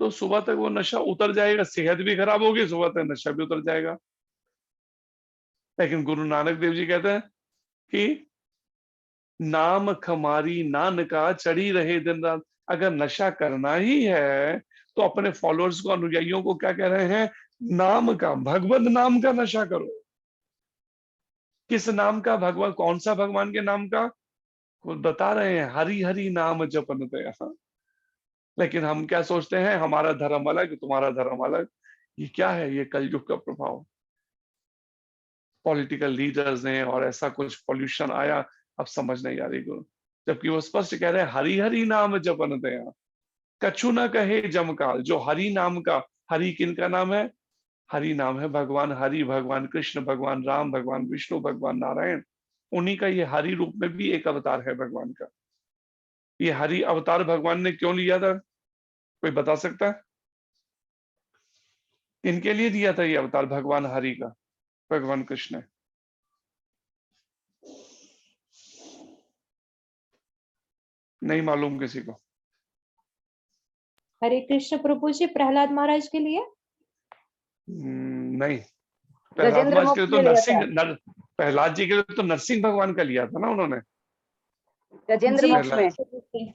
[SPEAKER 1] तो सुबह तक वो नशा उतर जाएगा, सेहत भी खराब होगी, सुबह तक नशा भी उतर जाएगा। लेकिन गुरु नानक देव जी कहते हैं कि नाम खमारी नानका चढ़ी रहे दिन रात, अगर नशा करना ही है तो अपने फॉलोअर्स को, अनुयायियों को क्या कह रहे हैं, नाम का, भगवत नाम का नशा करो। किस नाम का, भगवान, कौन सा भगवान के नाम का, वो बता रहे हैं, हरि हरि नाम जपन दया। लेकिन हम क्या सोचते हैं, हमारा धर्म अलग, तुम्हारा धर्म अलग। ये क्या है, ये कलयुग का प्रभाव। पॉलिटिकल लीडर्स ने और ऐसा कुछ पॉल्यूशन आया, अब समझ नहीं आ रही गुरु, जबकि वो स्पष्ट कह रहे हैं हरि हरि नाम जपन दया, कछु न कहे जमकाल। जो हरि नाम का, हरि किन का नाम है, हरि नाम है भगवान हरि, भगवान कृष्ण, भगवान राम, भगवान विष्णु, भगवान नारायण, उन्हीं का ये हरि रूप में भी एक अवतार है भगवान का। ये हरि अवतार भगवान ने क्यों लिया था, कोई बता सकता है किनके लिए दिया था ये अवतार भगवान हरि का, भगवान कृष्ण ने? नहीं मालूम किसी को?
[SPEAKER 6] हरे कृष्ण प्रभु जी प्रहलाद महाराज के लिए।
[SPEAKER 1] नहीं, प्रहलाद
[SPEAKER 4] गजेंद्र
[SPEAKER 1] महाराज के लिए तो
[SPEAKER 4] मोक्ष के लिए था।
[SPEAKER 1] प्रहलाद जी के लिए तो नरसिंह भगवान का लिया था ना उन्होंने,
[SPEAKER 4] गजेंद्र
[SPEAKER 6] जी,
[SPEAKER 4] मोक्ष में।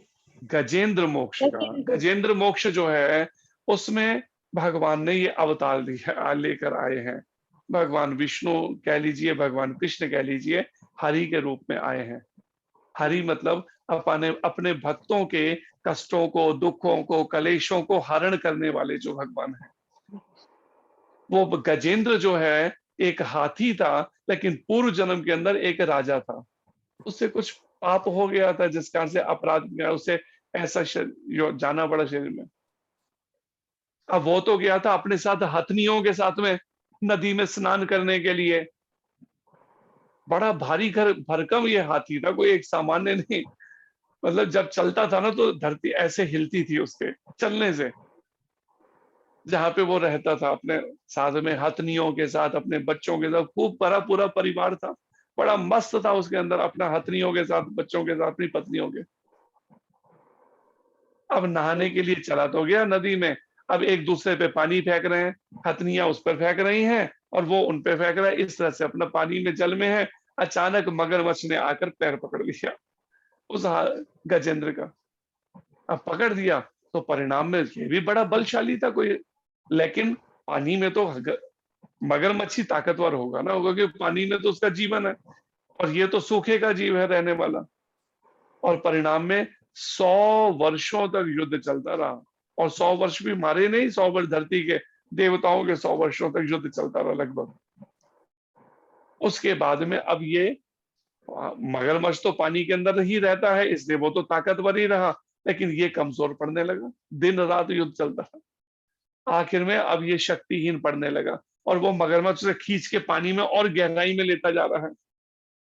[SPEAKER 1] गजेंद्र मोक्ष का। गजेंद्र मोक्ष जो है उसमें भगवान ने ये अवतार लेकर आए हैं। भगवान विष्णु कह लीजिए, भगवान कृष्ण कह लीजिए, हरि के रूप में आए हैं। हरि मतलब अपने भक्तों के कष्टों को, दुखों को, कलेशों को हरण करने वाले जो भगवान है। वो गजेंद्र जो है एक हाथी था, लेकिन पूर्व जन्म के अंदर एक राजा था। उससे कुछ पाप हो गया था जिस कारण से अपराध किया, उसे ऐसा जाना पड़ा शरीर में। अब वो तो गया था अपने साथ हथनियों के साथ में नदी में स्नान करने के लिए। बड़ा भारी भरकम ये हाथी था, कोई एक सामान्य नहीं। मतलब जब चलता था ना तो धरती ऐसे हिलती थी उसके चलने से। जहां पे वो रहता था अपने साथ में हथनियों के साथ, अपने बच्चों के साथ, खूब बड़ा पूरा परिवार था, बड़ा मस्त था उसके अंदर, अपना हथनियों के साथ, बच्चों के साथ, अपनी पत्नियों के। अब नहाने के लिए चला तो गया नदी में, अब एक दूसरे पे पानी फेंक रहे हैं, हथनियां उस पर फेंक रही हैं और वो उन पे फेंक रहा है, इस तरह से अपना पानी में जल में है। अचानक मगरमच्छ ने आकर पैर पकड़ लिया उस गजेंद्र का। अब पकड़ दिया तो परिणाम में ये भी बड़ा बलशाली था कोई, लेकिन पानी में तो मगरमच्छ ताकतवर होगा ना, होगा कि पानी में तो उसका जीवन है और ये तो सूखे का जीव है रहने वाला। और परिणाम में 100 वर्षों तक युद्ध चलता रहा, और 100 वर्ष भी मारे नहीं, 100 वर्ष धरती के देवताओं के 100 वर्षों तक युद्ध चलता रहा लगभग। उसके बाद में अब ये मगरमच्छ तो पानी के अंदर ही रहता है, इसलिए वो तो ताकतवर ही रहा, लेकिन ये कमजोर पड़ने लगा, दिन रात युद्ध चलता रहा। आखिर में अब ये शक्तिहीन पड़ने लगा और वो मगरमच्छ से खींच के पानी में और गहराई में लेता जा रहा है।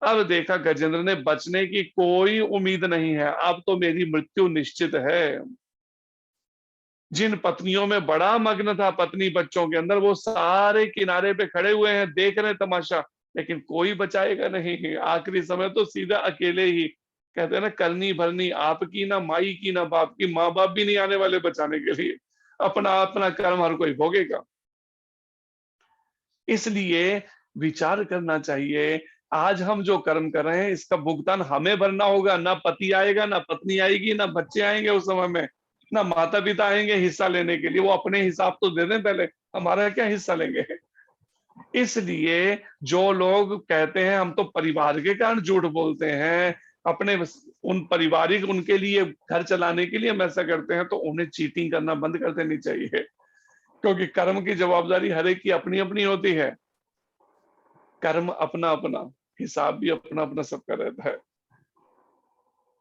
[SPEAKER 1] अब देखा गजेंद्र ने बचने की कोई उम्मीद नहीं है, अब तो मेरी मृत्यु निश्चित है। जिन पत्नियों में बड़ा मग्न था पत्नी बच्चों के अंदर, वो सारे किनारे पे खड़े हुए हैं, देख रहे तमाशा, लेकिन कोई बचाएगा नहीं। आखिरी समय तो सीधा अकेले ही, कहते हैं ना, करनी भरनी आपकी, ना माई की ना बाप की, माँ बाप भी नहीं आने वाले बचाने के लिए, अपना अपना कर्म हर कोई भोगेगा। इसलिए विचार करना चाहिए, आज हम जो कर्म कर रहे हैं इसका भुगतान हमें भरना होगा। ना पति आएगा, ना पत्नी आएगी, ना बच्चे आएंगे उस समय में, ना माता पिता आएंगे हिस्सा लेने के लिए। वो अपने हिसाब तो दे दें पहले, हमारा क्या हिस्सा लेंगे। इसलिए जो लोग कहते हैं हम तो परिवार के कारण झूठ बोलते हैं, अपने उन पारिवारिक उनके लिए घर चलाने के लिए हम ऐसा करते हैं, तो उन्हें चीटिंग करना बंद कर देनी चाहिए, क्योंकि कर्म की जवाबदारी हर एक की अपनी अपनी होती है। कर्म अपना अपना, हिसाब भी अपना अपना सबका रहता है।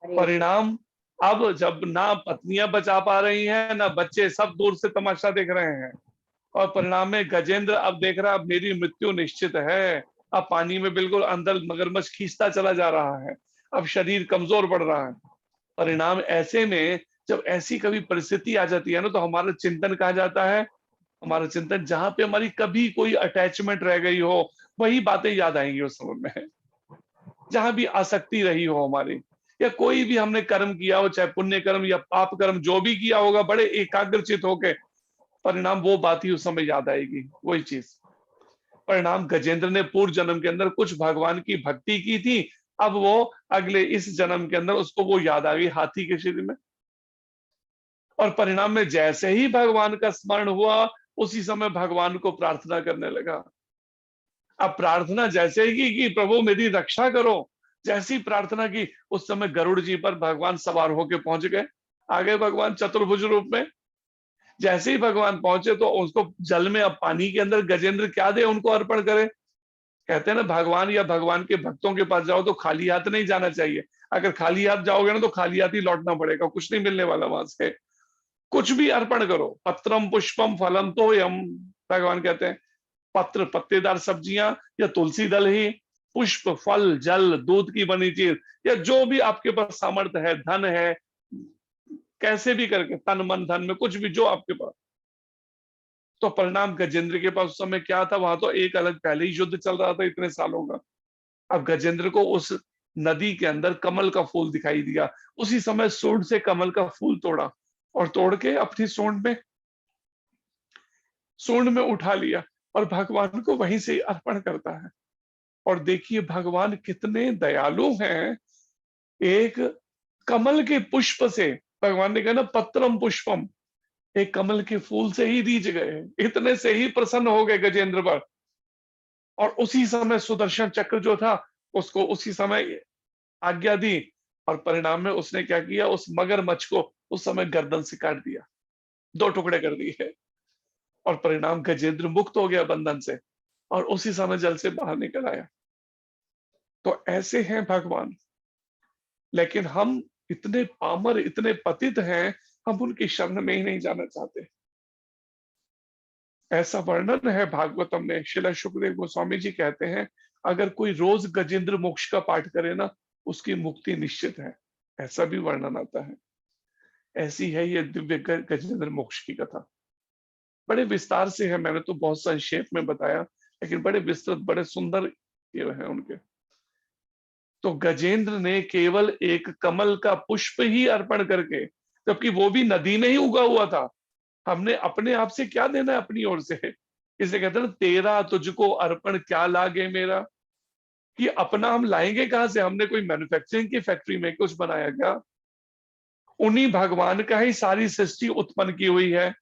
[SPEAKER 1] परिणाम, अब जब ना पत्नियां बचा पा रही हैं, ना बच्चे, सब दूर से तमाशा देख रहे हैं, और परिणाम में गजेंद्र अब देख रहा है अब मेरी मृत्यु निश्चित है। अब पानी में बिल्कुल अंदर मगरमच्छ खींचता चला जा रहा है, अब शरीर कमजोर पड़ रहा है। परिणाम ऐसे में जब ऐसी कभी परिस्थिति आ जाती है ना, तो हमारा चिंतन कहा जाता है, हमारा चिंतन जहां पे हमारी कभी कोई अटैचमेंट रह गई हो, वही बातें याद आएंगी उस समय में। जहां भी आसक्ति रही हो हमारी, या कोई भी हमने कर्म किया हो, चाहे पुण्य कर्म या पाप कर्म, जो भी किया होगा, बड़े एकाग्रचित होके, परिणाम वो बात ही उस समय याद आएगी, वही चीज। परिणाम गजेंद्र ने पूर्व जन्म के अंदर कुछ भगवान की भक्ति की थी, अब वो अगले इस जन्म के अंदर उसको वो याद आ गई हाथी के शरीर में, और परिणाम में जैसे ही भगवान का स्मरण हुआ, उसी समय भगवान को प्रार्थना करने लगा। अब प्रार्थना जैसे ही की प्रभु मेरी रक्षा करो, जैसी प्रार्थना की, उस समय गरुड़ जी पर भगवान सवार होके पहुंच गए। आगे भगवान चतुर्भुज रूप में, जैसे ही भगवान पहुंचे तो उसको जल में, अब पानी के अंदर गजेंद्र क्या दे उनको अर्पण करे। कहते हैं ना, भगवान या भगवान के भक्तों के पास जाओ तो खाली हाथ नहीं जाना चाहिए। अगर खाली हाथ जाओगे ना तो खाली हाथ ही लौटना पड़ेगा, कुछ नहीं मिलने वाला वहां से। कुछ भी अर्पण करो, पत्रम पुष्पम फलम तो यम, भगवान कहते हैं पत्र पत्तेदार सब्जियां या तुलसी दल ही, पुष्प फल जल दूध की बनी चीज, या जो भी आपके पास सामर्थ्य है, धन है, कैसे भी करके, तन मन धन में कुछ भी जो आपके पास। तो परिणाम गजेंद्र के पास उस समय क्या था, वहां तो एक अलग पहले ही युद्ध चल रहा था इतने सालों का। अब गजेंद्र को उस नदी के अंदर कमल का फूल दिखाई दिया, उसी समय सूंड से कमल का फूल तोड़ा और तोड़ के अपनी सूंड में उठा लिया और भगवान को वहीं से अर्पण करता है। और देखिए भगवान कितने दयालु हैं, एक कमल के पुष्प से, भगवान ने कहा ना पत्रम पुष्पम, एक कमल के फूल से ही रीझ गए, इतने से ही प्रसन्न हो गए गजेंद्र पर। और उसी समय सुदर्शन चक्र जो था उसको उसी समय आज्ञा दी, और परिणाम में उसने क्या किया, उस मगरमच्छ को उस समय गर्दन से काट दिया, 2 टुकड़े कर दिए, और परिणाम गजेंद्र मुक्त हो गया बंधन से और उसी समय जल से बाहर निकल आया। तो ऐसे हैं भगवान। लेकिन हम इतने पामर, इतने पतित हैं, हम उनकी शरण में ही नहीं जाना चाहते। ऐसा वर्णन है भागवतम में, श्रील शुकदेव गोस्वामी जी कहते हैं अगर कोई रोज गजेंद्र मोक्ष का पाठ करे ना, उसकी मुक्ति निश्चित है, ऐसा भी वर्णन आता है। ऐसी है ये दिव्य गजेंद्र मोक्ष की कथा। बड़े विस्तार से है, मैंने तो बहुत संक्षेप में बताया, लेकिन बड़े विस्तृत, बड़े सुंदर ये हैं उनके। तो गजेंद्र ने केवल एक कमल का पुष्प ही अर्पण करके, जबकि वो भी नदी में ही उगा हुआ था, हमने अपने आप से क्या देना है अपनी ओर से। इसे कहते हैं तेरा तुझको अर्पण क्या लागे मेरा, कि अपना हम लाएंगे कहां से, हमने कोई मैन्युफैक्चरिंग की फैक्ट्री में कुछ बनाया क्या? उन्हीं भगवान का ही सारी सृष्टि उत्पन्न की हुई है।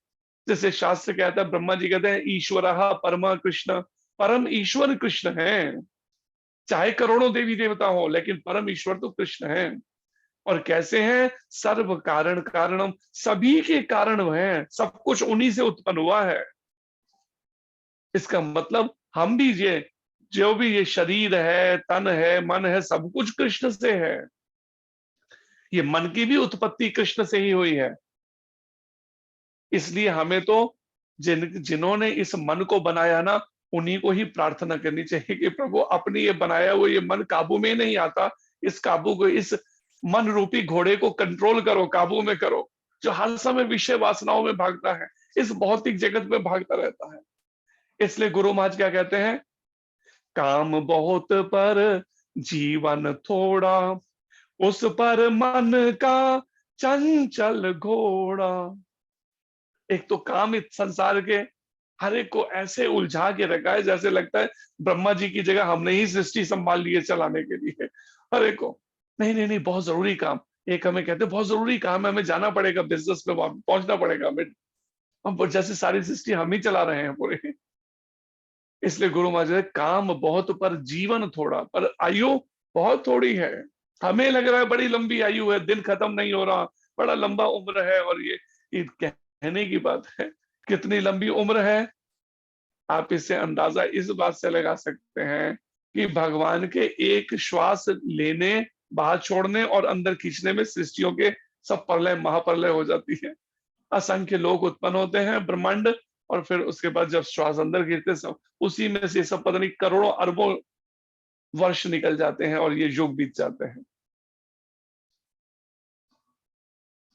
[SPEAKER 1] जैसे शास्त्र कहता है, ब्रह्मा जी कहते हैं ईश्वरः परमा कृष्ण, परम ईश्वर कृष्ण है। चाहे करोड़ों देवी देवता हो, लेकिन परम ईश्वर तो कृष्ण है। और कैसे हैं, सर्व कारण कारणम, सभी के कारण वह हैं, सब कुछ उन्हीं से उत्पन्न हुआ है। इसका मतलब हम भी ये जो भी ये शरीर है, तन है, मन है, सब कुछ कृष्ण से है। ये मन की भी उत्पत्ति कृष्ण से ही हुई है। इसलिए हमें तो जिन्होंने इस मन को बनाया ना, उन्हीं को ही प्रार्थना करनी चाहिए कि प्रभु अपनी ये बनाया वो ये मन काबू में नहीं आता, इस काबू को, इस मन रूपी घोड़े को कंट्रोल करो, काबू में करो, जो हर समय विषय वासनाओं में भागता है, इस भौतिक जगत में भागता रहता है। इसलिए गुरु महाराज क्या कहते हैं, काम बहुत पर जीवन थोड़ा, उस पर मन का चंचल घोड़ा। एक तो काम इस संसार के हर एक को ऐसे उलझा के रखा है, जैसे लगता है ब्रह्मा जी की जगह हमने ही सृष्टि संभाल ली है चलाने के लिए हर एक को। नहीं नहीं नहीं, बहुत जरूरी काम, एक हमें कहते हैं बहुत जरूरी काम है, हमें जाना पड़ेगा, बिजनेस में पहुंचना पड़ेगा हमें, हम जैसे सारी सृष्टि हम ही चला रहे हैं पूरे। इसलिए गुरु महाराज, काम बहुत पर जीवन थोड़ा, पर आयु बहुत थोड़ी है। हमें लग रहा है बड़ी लंबी आयु है, दिन खत्म नहीं हो रहा, बड़ा लंबा उम्र है, और ये कहने की बात है। कितनी लंबी उम्र है, आप इससे अंदाजा इस बात से लगा सकते हैं कि भगवान के एक श्वास लेने, बाहर छोड़ने और अंदर खींचने में सृष्टियों के सब प्रलय महाप्रलय हो जाती है। असंख्य लोग उत्पन्न होते हैं ब्रह्मांड, और फिर उसके बाद जब श्वास अंदर गिरते सब उसी में से सब पता नहीं करोड़ों अरबों वर्ष निकल जाते हैं और ये युग बीत जाते हैं।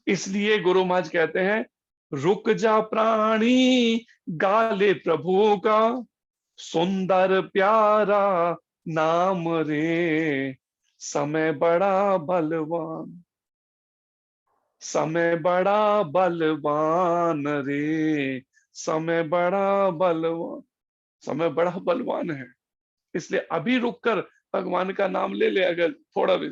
[SPEAKER 1] इसलिए गुरु महाराज कहते हैं, रुक जा प्राणी गाले प्रभु का, सुंदर प्यारा नाम रे, समय बड़ा बलवान, समय बड़ा बलवान रे, समय बड़ा बलवान, समय बड़ा बलवान है। इसलिए अभी रुककर भगवान का नाम ले ले, अगर थोड़ा भी।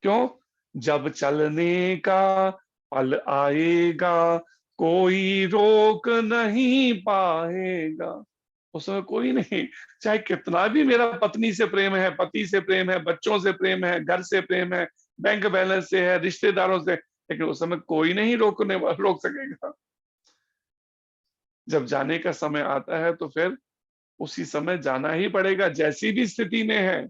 [SPEAKER 1] क्यों? जब चलने का पल आएगा, कोई रोक नहीं पाएगा। उस समय कोई नहीं, चाहे कितना भी मेरा पत्नी से प्रेम है, पति से प्रेम है, बच्चों से प्रेम है, घर से प्रेम है, बैंक बैलेंस से है, रिश्तेदारों से, लेकिन उस समय कोई नहीं रोक सकेगा। जब जाने का समय आता है तो फिर उसी समय जाना ही पड़ेगा, जैसी भी स्थिति में है।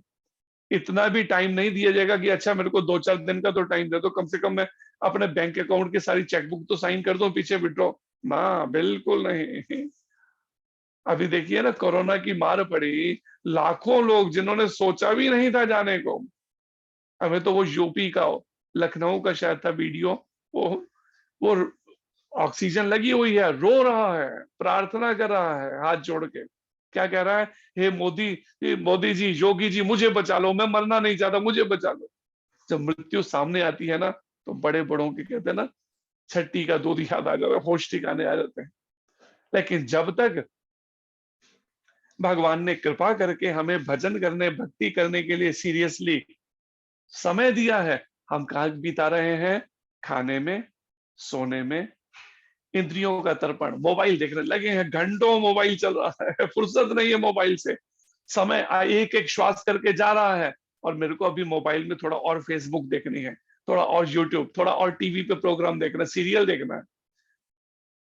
[SPEAKER 1] इतना भी टाइम नहीं दिया जाएगा कि अच्छा मेरे को 2-4 दिन का तो टाइम दे दो, कम से कम मैं अपने बैंक अकाउंट की सारी चेकबुक तो साइन कर दूं, पीछे विड्रॉ ना, बिल्कुल नहीं। अभी देखिए ना, कोरोना की मार पड़ी, लाखों लोग जिन्होंने सोचा भी नहीं था जाने को। हमें तो वो यूपी का, लखनऊ का शायद था वीडियो, वो ऑक्सीजन लगी हुई है, रो रहा है, प्रार्थना कर रहा है हाथ जोड़ के। क्या कह रहा है? हे मोदी जी, योगी जी, मुझे बचा लो, मैं मरना नहीं चाहता, मुझे बचा लो। जब मृत्यु सामने आती है ना, तो बड़े बड़ों के कहते हैं ना, छठी का दूध याद आ जाता है, होश ठिकाने आ जाते हैं। लेकिन जब तक भगवान ने कृपा करके हमें भजन करने, भक्ति करने के लिए सीरियसली समय दिया है, हम कहाँ बिता रहे हैं? खाने में, सोने में, इंद्रियों का तर्पण, मोबाइल देखने लगे हैं, घंटों मोबाइल चल रहा है, फुर्सत नहीं है मोबाइल से। समय एक एक श्वास करके जा रहा है, और मेरे को अभी मोबाइल में थोड़ा और फेसबुक देखनी है, थोड़ा और यूट्यूब, थोड़ा और टीवी पे प्रोग्राम देखना, सीरियल देखना है।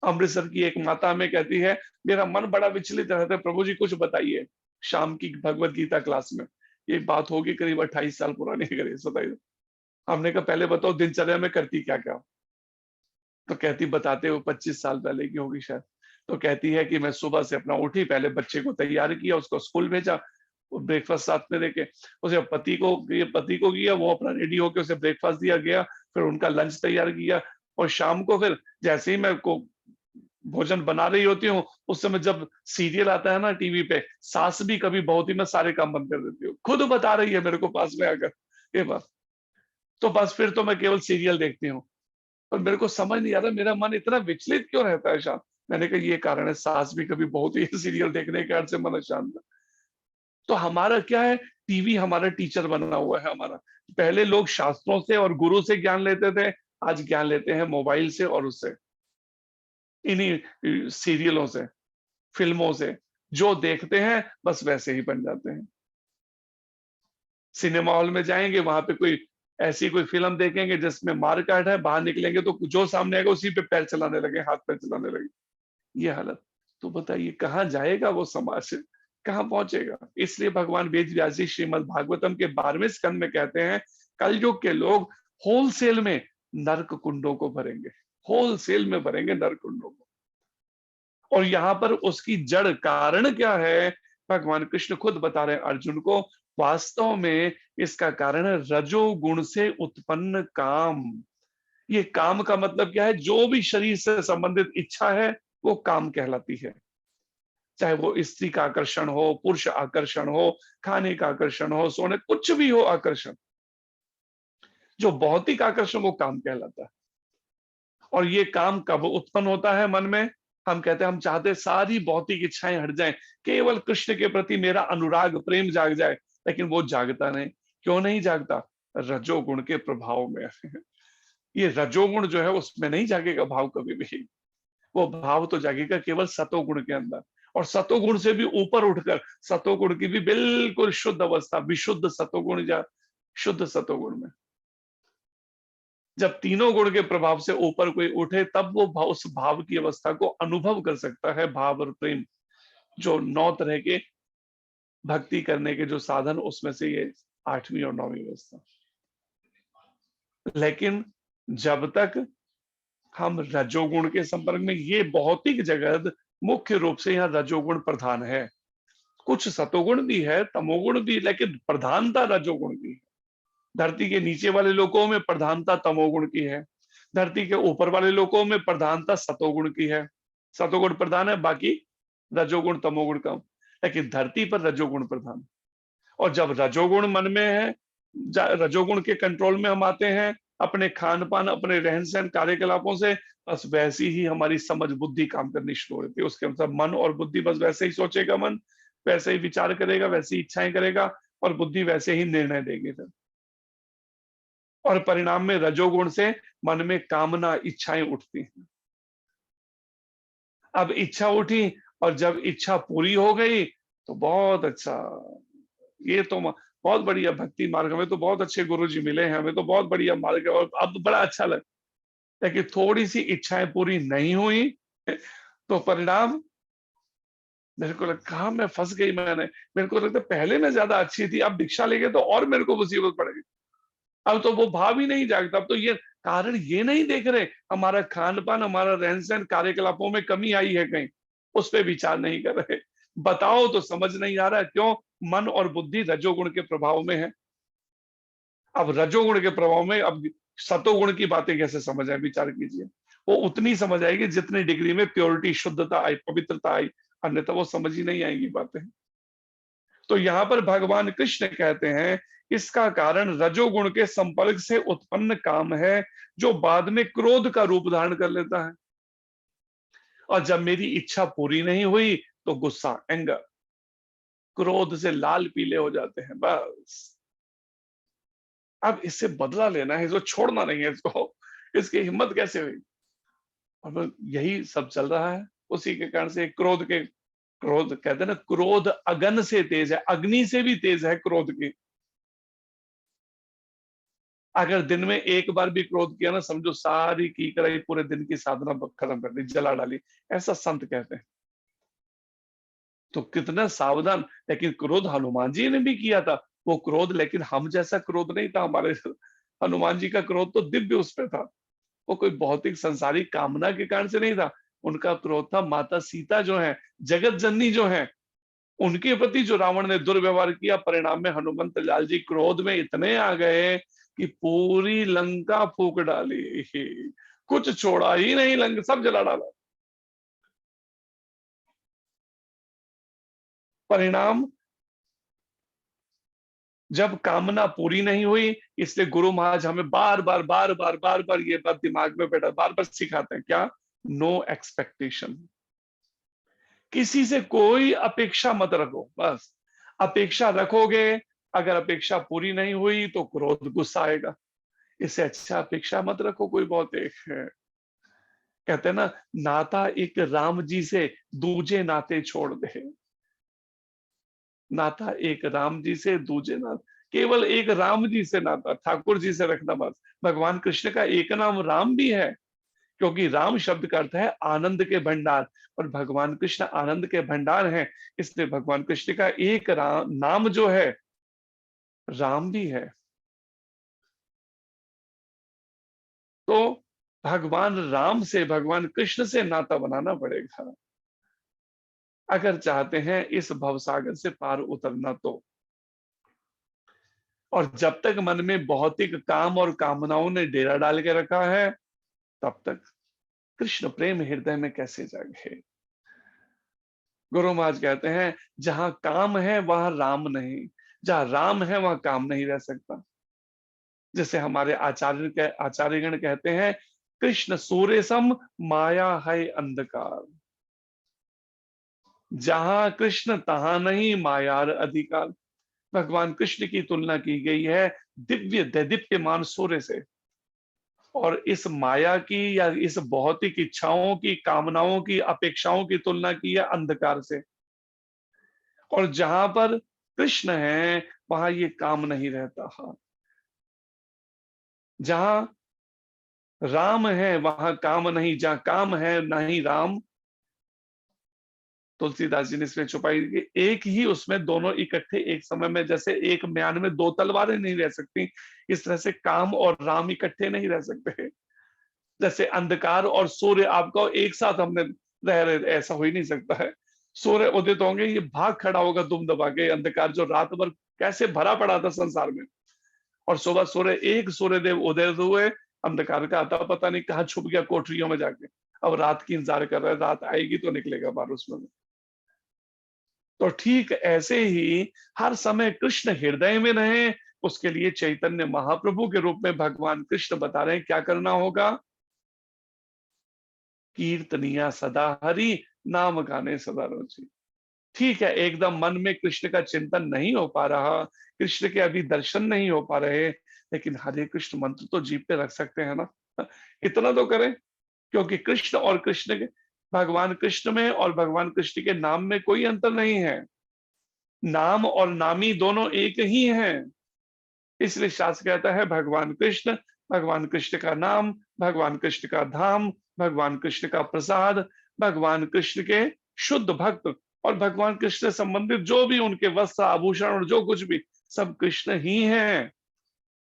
[SPEAKER 1] अमृतसर की एक माता हमें कहती है, मेरा मन बड़ा विचलित रहता है, प्रभु जी कुछ बताइए। शाम की भगवत गीता क्लास में ये बात होगी करीब 28 साल पुरानी, करीब बताइए। हमने कहा पहले बताओ दिनचर्या में करती क्या क्या? तो कहती, बताते हो 25 साल पहले की होगी शायद। तो कहती है कि मैं सुबह से अपना उठी, पहले बच्चे को तैयार किया, उसको स्कूल भेजा, ब्रेकफास्ट साथ में देके, उसे पति को किया, वो अपना रेडी होके उसे ब्रेकफास्ट दिया गया, फिर उनका लंच तैयार किया, और शाम को फिर जैसे ही मैं को भोजन बना रही होती हूँ, उस समय जब सीरियल आता है ना टीवी पे, सास भी कभी बहुत ही, मैं सारे काम बंद कर देती हूँ, खुद बता रही है मेरे को पास में आकर ये बात। तो बस फिर तो मैं केवल सीरियल देखती हूँ, पर मेरे को समझ नहीं आ रहा मेरा मन इतना विचलित क्यों रहता है शाम। मैंने कहा ये कारण है, सास भी कभी बहुत ही सीरियल देखने के कारण से मन शांत। तो हमारा क्या है? टीवी हमारा टीचर बना हुआ है हमारा। पहले लोग शास्त्रों से और गुरु से ज्ञान लेते थे, आज ज्ञान लेते हैं मोबाइल से और उससे, इन्हीं सीरियलों से, फिल्मों से, जो देखते हैं बस वैसे ही बन जाते हैं। सिनेमा हॉल में जाएंगे, वहां पे कोई ऐसी कोई फिल्म देखेंगे जिसमें मारकाट है, बाहर निकलेंगे तो जो सामने आएगा उसी पे पैर चलाने लगे, हाथ पैर चलाने लगे, ये हालत। तो बताइए कहाँ जाएगा वो समाज, कहाँ पहुंचेगा? इसलिए भगवान वेद व्यास जी श्रीमद् भागवतम के 12वें स्कंद में कहते हैं, कलयुग के लोग होलसेल में नरक कुंडों को भरेंगे, होलसेल में भरेंगे नरक कुंडों को। और यहाँ पर उसकी जड़ कारण क्या है? भगवान कृष्ण खुद बता रहे हैं अर्जुन को, वास्तव में इसका कारण है रजोगुण से उत्पन्न काम। ये काम का मतलब क्या है? जो भी शरीर से संबंधित इच्छा है वो काम कहलाती है, चाहे वो स्त्री का आकर्षण हो, पुरुष आकर्षण हो, खाने का आकर्षण हो, सोने, कुछ भी हो आकर्षण, जो भौतिक आकर्षण वो काम कहलाता है। और ये काम कब उत्पन्न होता है मन में? हम कहते हैं हम चाहते हैं सारी भौतिक इच्छाएं हट जाएं, केवल कृष्ण के प्रति मेरा अनुराग प्रेम जाग जाए, लेकिन वो जागता नहीं। क्यों नहीं जागता? रजोगुण के प्रभाव में। ये रजोगुण जो है उसमें नहीं जागेगा भाव कभी भी, वो भाव तो जागेगा केवल सतोगुण के अंदर। और सतोगुण से भी ऊपर उठकर सतोगुण की भी बिल्कुल शुद्ध अवस्था, विशुद्ध सतोगुण या शुद्ध सतोगुण में जब तीनों गुण के प्रभाव से ऊपर कोई उठे, तब वो उस भाव की अवस्था को अनुभव कर सकता है। भाव और प्रेम, जो 9 तरह के भक्ति करने के जो साधन, उसमें से ये 8वीं और 9वीं अवस्था। लेकिन जब तक हम रजोगुण के संपर्क में, ये भौतिक जगत मुख्य रूप से यहाँ रजोगुण प्रधान है, कुछ सतोगुण भी है, तमोगुण भी, लेकिन प्रधानता रजोगुण की है। धरती के नीचे वाले लोकों में प्रधानता तमोगुण की है, धरती के ऊपर वाले लोकों में प्रधानता सतोगुण की है। सतोगुण प्रधान है, बाकी रजोगुण तमोगुण कम, लेकिन धरती पर रजोगुण प्रधान। और जब रजोगुण मन में है, रजोगुण के कंट्रोल में हम आते हैं अपने खान पान, अपने रहन सहन, कार्यकलापों से, बस वैसी ही हमारी समझ बुद्धि काम करनी शुरू होती है। उसके अनुसार मन और बुद्धि बस वैसे ही सोचेगा, मन वैसे ही विचार करेगा, वैसी इच्छाएं करेगा, और बुद्धि वैसे ही निर्णय देगी फिर। और परिणाम में रजोगुण से मन में कामना, इच्छाएं उठती हैं। अब इच्छा उठी, और जब इच्छा पूरी हो गई तो बहुत अच्छा, ये तो बहुत बढ़िया भक्ति मार्ग, हमें तो बहुत अच्छे गुरु जी मिले हैं, हमें तो बहुत बढ़िया मार्ग है, और अब बड़ा अच्छा लगा। लेकिन थोड़ी सी इच्छाएं पूरी नहीं हुई तो परिणाम, मेरे को लगा कहा मैं फंस गई। मेरे को लगता पहले मैं ज्यादा अच्छी थी, अब दीक्षा लेके तो और मेरे को मुसीबत पड़ेगी। अब तो वो भाव ही नहीं जागता। अब तो ये कारण ये नहीं देख रहे हमारा खान पान, हमारा रहन सहन, कार्यकलापों में कमी आई है कहीं, उस पर विचार नहीं कर रहे। बताओ तो समझ नहीं आ रहा, क्यों? मन और बुद्धि रजोगुण के प्रभाव में है। अब रजोगुण के प्रभाव में अब सतोगुण की बातें कैसे समझ आए, विचार कीजिए। वो उतनी समझ आएगी जितनी डिग्री में प्योरिटी, शुद्धता आई, पवित्रता आई, अन्यथा वो समझ ही नहीं आएगी बातें। तो यहाँ पर भगवान कृष्ण कहते हैं इसका कारण रजोगुण के संपर्क से उत्पन्न काम है, जो बाद में क्रोध का रूप धारण कर लेता है। और जब मेरी इच्छा पूरी नहीं हुई तो गुस्सा, एंगर, क्रोध से लाल पीले हो जाते हैं बस। अब इससे बदला लेना है, इसको छोड़ना नहीं है, इसको, इसकी हिम्मत कैसे हुई? और यही सब चल रहा है। उसी के कारण से क्रोध कहते हैं ना, क्रोध अगन से तेज है, अग्नि से भी तेज है क्रोध की। अगर दिन में एक बार भी क्रोध किया ना, समझो सारी की कराई पूरे दिन की साधना खत्म कर दी, जला डाली, ऐसा संत कहते हैं। तो कितना सावधान। लेकिन क्रोध हनुमान जी ने भी किया था, वो क्रोध, लेकिन हम जैसा क्रोध नहीं था। हमारे हनुमान जी का क्रोध तो दिव्य उस पे था, वो कोई भौतिक संसारिक कामना के कारण से नहीं था। उनका क्रोध था माता सीता जो है, जगत जननी जो है, उनके प्रति जो रावण ने दुर्व्यवहार किया, परिणाम में हनुमंत लाल जी क्रोध में इतने आ गए कि पूरी लंका फूक डाली, कुछ छोड़ा ही नहीं, लंका सब जला डाला। परिणाम, जब कामना पूरी नहीं हुई, इसलिए गुरु महाराज हमें बार बार ये बात दिमाग में बैठा, बार बार सिखाते हैं क्या? No expectation. किसी से कोई अपेक्षा मत रखो, बस। अपेक्षा रखोगे, अगर अपेक्षा पूरी नहीं हुई तो क्रोध, गुस्सा आएगा। इससे अच्छा अपेक्षा मत रखो कोई। बहुत एक कहते हैं ना, नाता एक राम जी से दूजे नाते छोड़ दे। नाता एक राम जी से दूजे नाते, केवल एक राम जी से नाता ठाकुर जी से रखना बस। भगवान कृष्ण का एक नाम राम भी है, क्योंकि राम शब्द का अर्थ है आनंद के भंडार, और भगवान कृष्ण आनंद के भंडार हैं। इसलिए भगवान कृष्ण का एक नाम जो है राम भी है। तो भगवान राम से, भगवान कृष्ण से नाता बनाना पड़ेगा अगर चाहते हैं इस भवसागर से पार उतरना तो। और जब तक मन में भौतिक काम और कामनाओं ने डेरा डाल के रखा है, तब तक कृष्ण प्रेम हृदय में कैसे जागे? गुरु महाराज कहते हैं जहां काम है वहां राम नहीं, जहां राम है वहां काम नहीं रह सकता। जैसे हमारे आचार्यगण कहते हैं, कृष्ण सूर्य सम, माया है अंधकार। जहां कृष्ण तहां नहीं मायार अधिकार। भगवान कृष्ण की तुलना की गई है दिव्य दैदीप्यमान सूर्य से, और इस माया की या इस भौतिक इच्छाओं की, कामनाओं की, अपेक्षाओं की तुलना की है अंधकार से। और जहां पर कृष्ण है वहां ये काम नहीं रहता। जहां राम है वहां काम नहीं, जहां काम है नहीं राम। तुलसीदास जी ने इसमें छुपाई कि एक ही उसमें दोनों इकट्ठे एक समय में, जैसे एक म्यान में दो तलवारें नहीं रह सकती, इस तरह से काम और राम इकट्ठे नहीं रह सकते। जैसे अंधकार और सूर्य आपको एक साथ हमने रह रहे, ऐसा हो ही नहीं सकता है। सूर्य उदित होंगे, ये भाग खड़ा होगा दुम दबा के, अंधकार जो रात भर कैसे भरा पड़ा था संसार में, और सुबह सूर्य, एक सूर्यदेव उदय हुए, अंधकार का आता पता नहीं कहाँ छुप गया कोठरियों में जाके, अब रात की इंतजार कर रहा है, रात आएगी तो निकलेगा बाहर उसमें। तो ठीक ऐसे ही हर समय कृष्ण हृदय में रहे, उसके लिए चैतन्य महाप्रभु के रूप में भगवान कृष्ण बता रहे हैं क्या करना होगा। कीर्तनिया सदा हरि, नाम गाने सदा रुचि। ठीक है, एकदम मन में कृष्ण का चिंतन नहीं हो पा रहा, कृष्ण के अभी दर्शन नहीं हो पा रहे, लेकिन हरे कृष्ण मंत्र तो जीभ पे रख सकते हैं ना, इतना तो करें। क्योंकि कृष्ण और कृष्ण के, भगवान कृष्ण में और भगवान कृष्ण के नाम में कोई अंतर नहीं है। नाम और नामी दोनों एक ही हैं। इसलिए शास्त्र कहता है भगवान कृष्ण का नाम, भगवान कृष्ण का धाम, भगवान कृष्ण का प्रसाद, भगवान कृष्ण के शुद्ध भक्त, और भगवान कृष्ण से संबंधित जो भी उनके वस्त्र आभूषण और जो कुछ भी, सब कृष्ण ही हैं।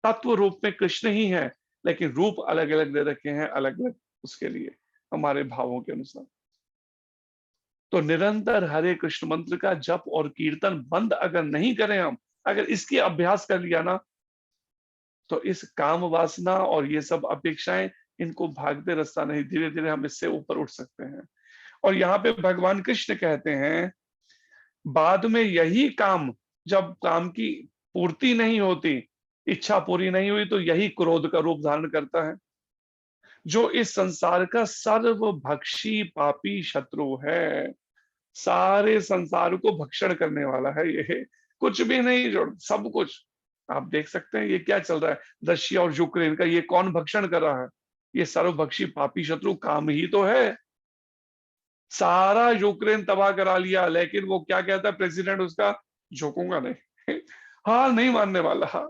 [SPEAKER 1] तत्व रूप में कृष्ण ही है, लेकिन रूप अलग अलग दे रखे हैं, अलग अलग उसके लिए, हमारे भावों के अनुसार। तो निरंतर हरे कृष्ण मंत्र का जप और कीर्तन बंद अगर नहीं करें हम, अगर इसकी अभ्यास कर लिया ना, तो इस काम वासना और ये सब अपेक्षाएं, इनको भागते रास्ता नहीं, धीरे धीरे हम इससे ऊपर उठ सकते हैं। और यहाँ पे भगवान कृष्ण कहते हैं बाद में यही काम, जब काम की पूर्ति नहीं होती, इच्छा पूरी नहीं हुई, तो यही क्रोध का रूप धारण करता है, जो इस संसार का सर्वभक्षी पापी शत्रु है। सारे संसार को भक्षण करने वाला है ये, कुछ भी नहीं जोड़, सब कुछ। आप देख सकते हैं ये क्या चल रहा है, रशिया और यूक्रेन का, ये कौन भक्षण कर रहा है? ये सर्वभक्षी पापी शत्रु काम ही तो है। सारा यूक्रेन तबाह करा लिया, लेकिन वो क्या कहता है प्रेसिडेंट उसका, झुकूंगा नहीं, हार नहीं मानने वाला।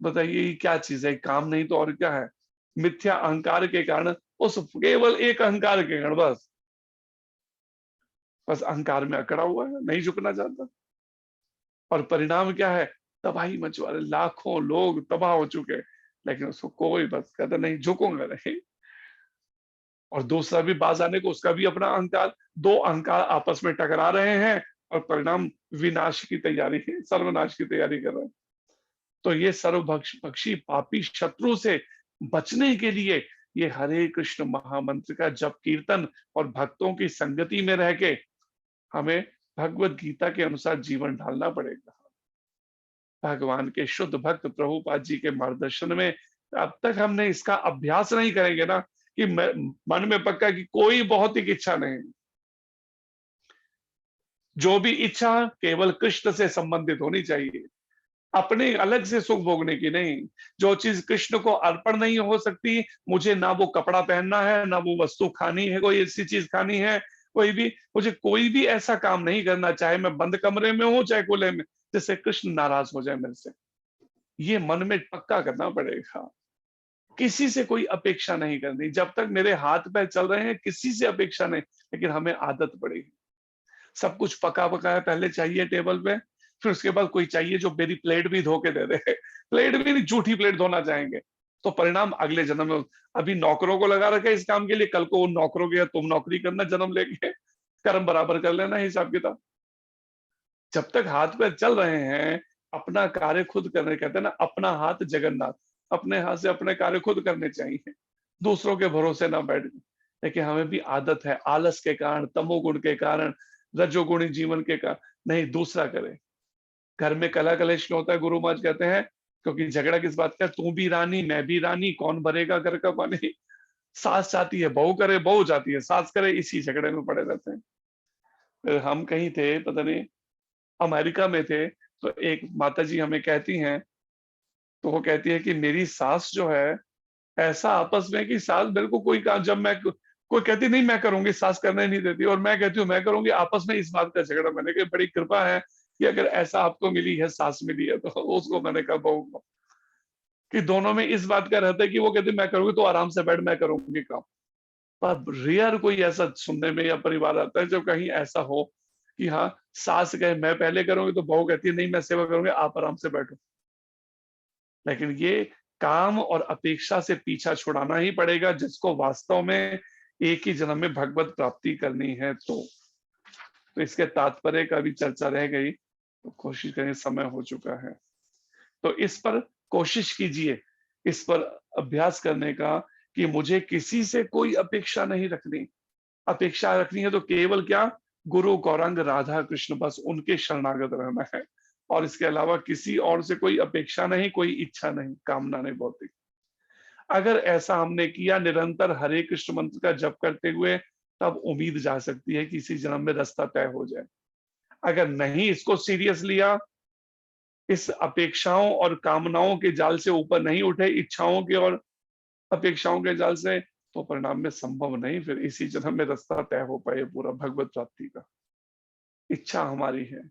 [SPEAKER 1] बताइए ये क्या चीज है? काम नहीं तो और क्या है? मिथ्या अहंकार के कारण, उस केवल एक अहंकार के कारण, बस अहंकार में अकड़ा हुआ है, नहीं झुकना चाहता। और परिणाम क्या है? तबाही मचवा रहे, लाखों लोग तबाह हो चुके, लेकिन उसको कोई बस कहता नहीं, झुकूंगा नहीं। और दूसरा भी बाज आने को, उसका भी अपना अहंकार, दो अहंकार आपस में टकरा रहे हैं और परिणाम विनाश की तैयारी है, सर्वनाश की तैयारी कर रहे हैं। तो ये सर्वभक्षी पापी शत्रु से बचने के लिए ये हरे कृष्ण महामंत्र का जप कीर्तन और भक्तों की संगति में रह के हमें भगवत गीता के अनुसार जीवन ढालना पड़ेगा। भगवान के शुद्ध भक्त प्रभुपाद जी के मार्गदर्शन में अब तक हमने इसका अभ्यास नहीं करेंगे ना, कि मन में पक्का कि कोई भौतिक इच्छा नहीं, जो भी इच्छा केवल कृष्ण से संबंधित होनी चाहिए, अपने अलग से सुख भोगने की नहीं। जो चीज कृष्ण को अर्पण नहीं हो सकती, मुझे ना वो कपड़ा पहनना है, ना वो वस्तु खानी है, कोई ऐसी चीज खानी है, मुझे कोई भी ऐसा काम नहीं करना, चाहे मैं बंद कमरे में हूं चाहे खुले में, जिससे कृष्ण नाराज हो जाए मेरे से। ये मन में पक्का करना पड़ेगा। किसी से कोई अपेक्षा नहीं करनी, जब तक मेरे हाथ पैर चल रहे हैं किसी से अपेक्षा नहीं, लेकिन हमें आदत पड़ेगी। सब कुछ पका पकाया पहले चाहिए टेबल पे, फिर उसके बाद कोई चाहिए जो मेरी प्लेट भी धो के दे दे। प्लेट भी नहीं, झूठी प्लेट धोना चाहेंगे, तो परिणाम अगले जन्म में। अभी नौकरों को लगा रखा है इस काम के लिए, कल को उन नौकरों के तुम नौकरी करना जन्म लेके, कर्म बराबर कर लेना हिसाब किताब। जब तक हाथ पैर चल रहे हैं अपना कार्य खुद करने, कहते हैं ना अपना हाथ जगन्नाथ, अपने हाथ से अपने कार्य खुद करने चाहिए, दूसरों के भरोसे ना बैठ। लेकिन हमें भी आदत है, आलस के कारण, तमोगुण के कारण, रजोगुणी जीवन के कारण, नहीं दूसरा करे। घर में कला कलेश क्यों होता है? गुरु महाराज कहते हैं क्योंकि झगड़ा किस बात का, तू भी रानी मैं भी रानी, कौन भरेगा घर का पानी। सास चाहती है बहू करे, बहू चाहती है सास करे, इसी झगड़े में पड़े रहते हैं। फिर हम कहीं थे, पता नहीं अमेरिका में थे, तो एक माता जी हमें कहती हैं, तो वो कहती है कि मेरी सास जो है ऐसा आपस में कि सास मेरे को कोई काम, जब मैं कोई कहती नहीं मैं करूंगी, सास करने नहीं देती, और मैं कहती हूँ मैं करूंगी, आपस में इस बात का झगड़ा। मैंने कहा बड़ी कृपा है कि अगर ऐसा आपको मिली है, सास मिली है, तो उसको मैंने कहा बहू को, कि दोनों में इस बात का रहता है कि वो कहती मैं करूंगी तो आराम से बैठ, मैं करूंगी काम। पर रेयर कोई ऐसा सुनने में या परिवार आता है जो कहीं ऐसा हो कि हाँ सास कहे मैं पहले करूंगी, तो बहू कहती है नहीं मैं सेवा करूंगी, आप आराम से बैठो। लेकिन ये काम और अपेक्षा से पीछा छुड़ाना ही पड़ेगा, जिसको वास्तव में एक ही जन्म में भगवत प्राप्ति करनी है। तो इसके तात्पर्य का भी चर्चा रह गई, तो कोशिश करें, समय हो चुका है। तो इस पर कोशिश कीजिए, इस पर अभ्यास करने का, कि मुझे किसी से कोई अपेक्षा नहीं रखनी। अपेक्षा रखनी है तो केवल क्या, गुरु गौरांग राधा कृष्ण, बस उनके शरणागत रहना है। और इसके अलावा किसी और से कोई अपेक्षा नहीं, कोई इच्छा नहीं, कामना नहीं भौतिक। अगर ऐसा हमने किया निरंतर हरे कृष्ण मंत्र का जप करते हुए, तब उम्मीद जा सकती है कि इसी जन्म में रास्ता तय हो जाए। अगर नहीं इसको सीरियस लिया, इस अपेक्षाओं और कामनाओं के जाल से ऊपर नहीं उठे, इच्छाओं के और अपेक्षाओं के जाल से, तो परिणाम में संभव नहीं फिर इसी जन्म में रास्ता तय हो पाए पूरा भगवत प्राप्ति का। इच्छा हमारी है,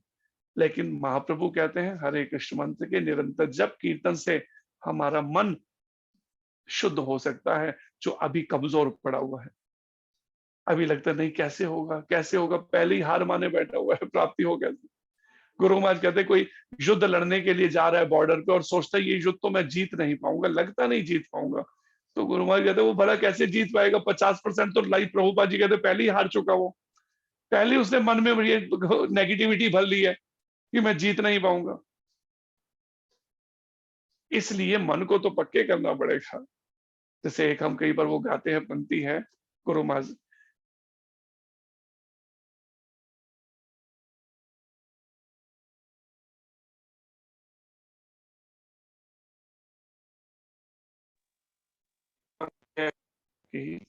[SPEAKER 1] लेकिन महाप्रभु कहते हैं हरे कृष्ण मंत्र के निरंतर जप कीर्तन से हमारा मन शुद्ध हो सकता है, जो अभी कमजोर पड़ा हुआ है। अभी लगता नहीं कैसे होगा कैसे होगा, पहले ही हार माने बैठा हुआ है, प्राप्ति हो कैसे। गुरु महाराज कहते कोई युद्ध लड़ने के लिए जा रहा है बॉर्डर पे और सोचता है ये युद्ध तो मैं जीत नहीं पाऊंगा, लगता नहीं जीत पाऊंगा, तो गुरु महाराज कहते वो भला कैसे जीत पाएगा, 50% तो लाइफ, प्रभुपाद जी कहते पहले ही हार चुका, वो पहले ही उसने मन में ये नेगेटिविटी भर ली है कि मैं जीत नहीं पाऊंगा। इसलिए मन को तो पक्के करना पड़ेगा। जैसे एक हम कई बार वो गाते हैं, पंक्ति है गुरु महाराज, कि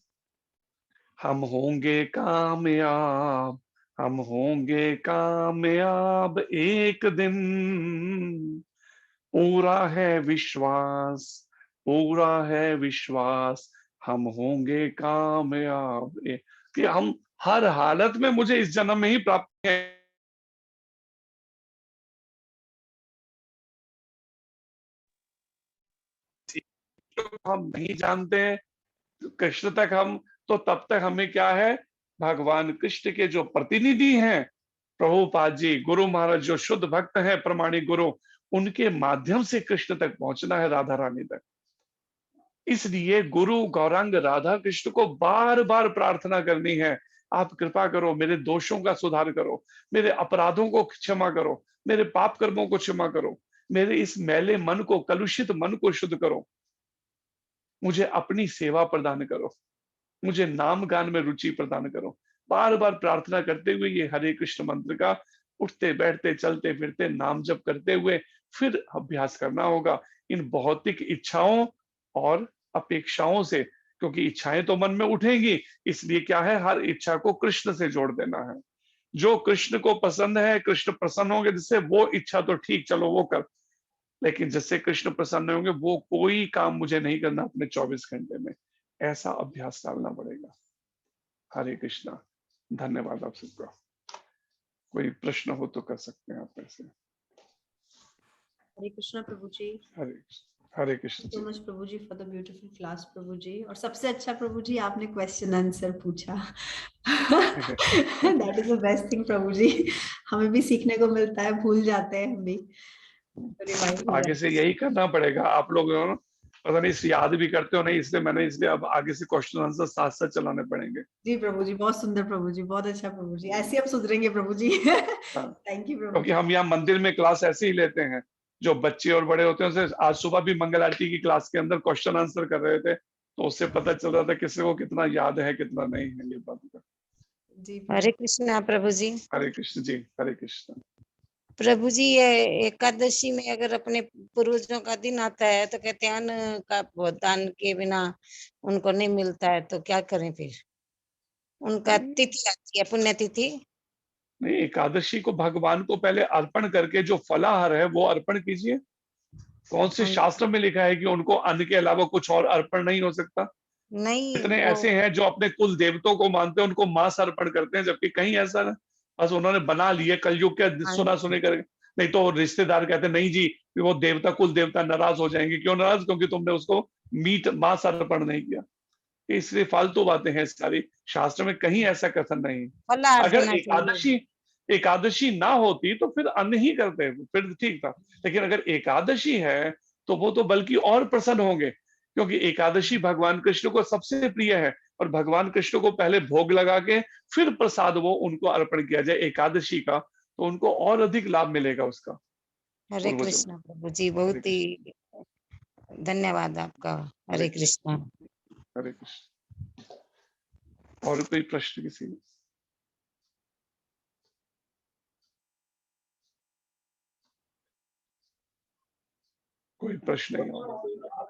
[SPEAKER 1] हम होंगे कामयाब, हम होंगे कामयाब एक दिन, पूरा है विश्वास, पूरा है विश्वास, हम होंगे कामयाब। कि हम हर हालत में मुझे इस जन्म में ही प्राप्त है। हम नहीं जानते कृष्ण तक हम, तो तब तक हमें क्या है, भगवान कृष्ण के जो प्रतिनिधि हैं प्रभुपाद जी, गुरु महाराज जो शुद्ध भक्त हैं, प्रमाणिक गुरु, उनके माध्यम से कृष्ण तक पहुंचना है, राधा रानी तक। इसलिए गुरु गौरांग राधा कृष्ण को बार बार प्रार्थना करनी है, आप कृपा करो, मेरे दोषों का सुधार करो, मेरे अपराधों को क्षमा करो, मेरे पाप कर्मों को क्षमा करो, मेरे इस मैले मन को, कलुषित मन को शुद्ध करो, मुझे अपनी सेवा प्रदान करो, मुझे नाम गान में रुचि प्रदान करो। बार बार प्रार्थना करते हुए ये हरे कृष्ण मंत्र का उठते बैठते चलते फिरते नाम जप करते हुए फिर अभ्यास करना होगा इन भौतिक इच्छाओं और अपेक्षाओं से, क्योंकि इच्छाएं तो मन में उठेंगी। इसलिए क्या है, हर इच्छा को कृष्ण से जोड़ देना है। जो कृष्ण को पसंद है, कृष्ण प्रसन्न होंगे जिससे, वो इच्छा तो ठीक, चलो वो कर, लेकिन जिससे कृष्ण प्रसन्न होंगे वो कोई काम मुझे नहीं करना अपने 24 घंटे में। ऐसा अभ्यास डालना पड़ेगा। हरे कृष्णा। धन्यवाद आप सबका। कोई प्रश्न हो तो कर सकते हैं आप ऐसे।
[SPEAKER 2] हरे कृष्णा प्रभु जी।
[SPEAKER 1] हरे कृष्ण
[SPEAKER 2] सो
[SPEAKER 1] जी।
[SPEAKER 2] Much Prabhu ji for the beautiful class Prabhu ji. और सबसे अच्छा प्रभु जी आपने क्वेश्चन आंसर पूछा। That is the best thing Prabhu ji. हमें भी सीखने को मिलता है, भूल जाते हैं हम भी। रिवाइव हो
[SPEAKER 1] आगे से यही करना पड़ेगा। आप लोग पता नहीं याद भी करते हो नहीं, इसलिए मैंने इसलिए अब आगे से क्वेश्चन आंसर साथ साथ चलाने पड़ेंगे।
[SPEAKER 2] जी प्रभु जी, बहुत सुंदर प्रभु जी, बहुत अच्छा प्रभु जी, ऐसे हम सुधरेंगे प्रभु जी।
[SPEAKER 1] हाँ,
[SPEAKER 2] थैंक यू प्रभु
[SPEAKER 1] क्योंकि
[SPEAKER 2] जी।
[SPEAKER 1] हम यहाँ मंदिर में क्लास ऐसे ही लेते हैं, जो बच्चे और बड़े होते हैं उनसे। आज सुबह भी मंगल आरती की क्लास के अंदर क्वेश्चन आंसर कर रहे थे, तो उससे पता चल रहा था किसी को कितना याद है कितना नहीं है ये बात का।
[SPEAKER 2] जी
[SPEAKER 3] हरे कृष्णा प्रभु जी।
[SPEAKER 1] हरे कृष्ण जी। हरे कृष्ण।
[SPEAKER 3] प्रभु जी, ये एकादशी में अगर अपने पूर्वजों का दिन आता है तो कहते हैं अन्न का दान के बिना उनको नहीं मिलता है, तो क्या करें फिर? उनका तिथि आती है, पुण्य तिथि।
[SPEAKER 1] नहीं, एकादशी को भगवान को पहले अर्पण करके जो फलाहार है वो अर्पण कीजिए। कौन से शास्त्र में लिखा है कि उनको अन्न के अलावा कुछ और अर्पण नहीं हो सकता?
[SPEAKER 3] नहीं
[SPEAKER 1] इतने
[SPEAKER 3] वो
[SPEAKER 1] ऐसे हैं जो अपने कुल देवताओं को मानते हैं, उनको मांस अर्पण करते हैं, जबकि कहीं ऐसा ना, बस उन्होंने बना लिए कलयुग के सुना सुने करके। नहीं तो रिश्तेदार कहते नहीं जी, वो देवता कुल देवता नाराज हो जाएंगे। क्यों नाराज? क्योंकि तुमने उसको मीट मांस अर्पण नहीं किया। इसलिए फालतू बातें हैं सारी, शास्त्र में कहीं ऐसा कथन नहीं।
[SPEAKER 3] फलाहार
[SPEAKER 1] अगर
[SPEAKER 3] देना चाहिए।
[SPEAKER 1] एकादशी ना होती तो फिर अन्न ही करते, फिर ठीक था। लेकिन अगर एकादशी है तो वो तो बल्कि और प्रसन्न होंगे, क्योंकि एकादशी भगवान कृष्ण को सबसे प्रिय है। और भगवान कृष्ण को पहले भोग लगा के फिर प्रसाद वो उनको अर्पण किया जाए एकादशी का, तो उनको और अधिक लाभ मिलेगा उसका।
[SPEAKER 3] हरे
[SPEAKER 1] पूर्वजों
[SPEAKER 3] कृष्णा प्रभु जी,
[SPEAKER 1] हरे
[SPEAKER 3] बहुत
[SPEAKER 1] कृष्ण।
[SPEAKER 3] ही धन्यवाद आपका। हरे कृष्णा।
[SPEAKER 1] हरे कृष्ण। और कोई प्रश्न किसी ने? कोई प्रश्न नहीं होगा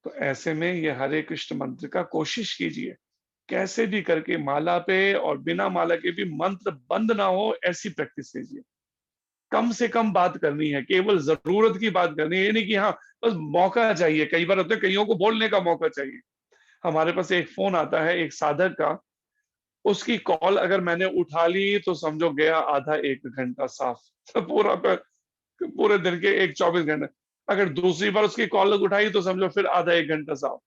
[SPEAKER 1] तो ऐसे में ये हरे कृष्ण मंत्र का कोशिश कीजिए, कैसे भी करके माला पे और बिना माला के भी मंत्र बंद ना हो, ऐसी प्रैक्टिस कीजिए। कम से कम बात करनी है, केवल जरूरत की बात करनी है। ये नहीं कि हाँ बस मौका चाहिए। कई बार होता है कईयों को बोलने का मौका चाहिए। हमारे पास एक फोन आता है एक साधक का, उसकी कॉल अगर मैंने उठा ली तो समझो गया आधा एक घंटा साफ। पूरे दिन के एक 24 घंटे। अगर दूसरी बार उसकी कॉल उठाई तो समझो फिर आधा एक घंटा साफ।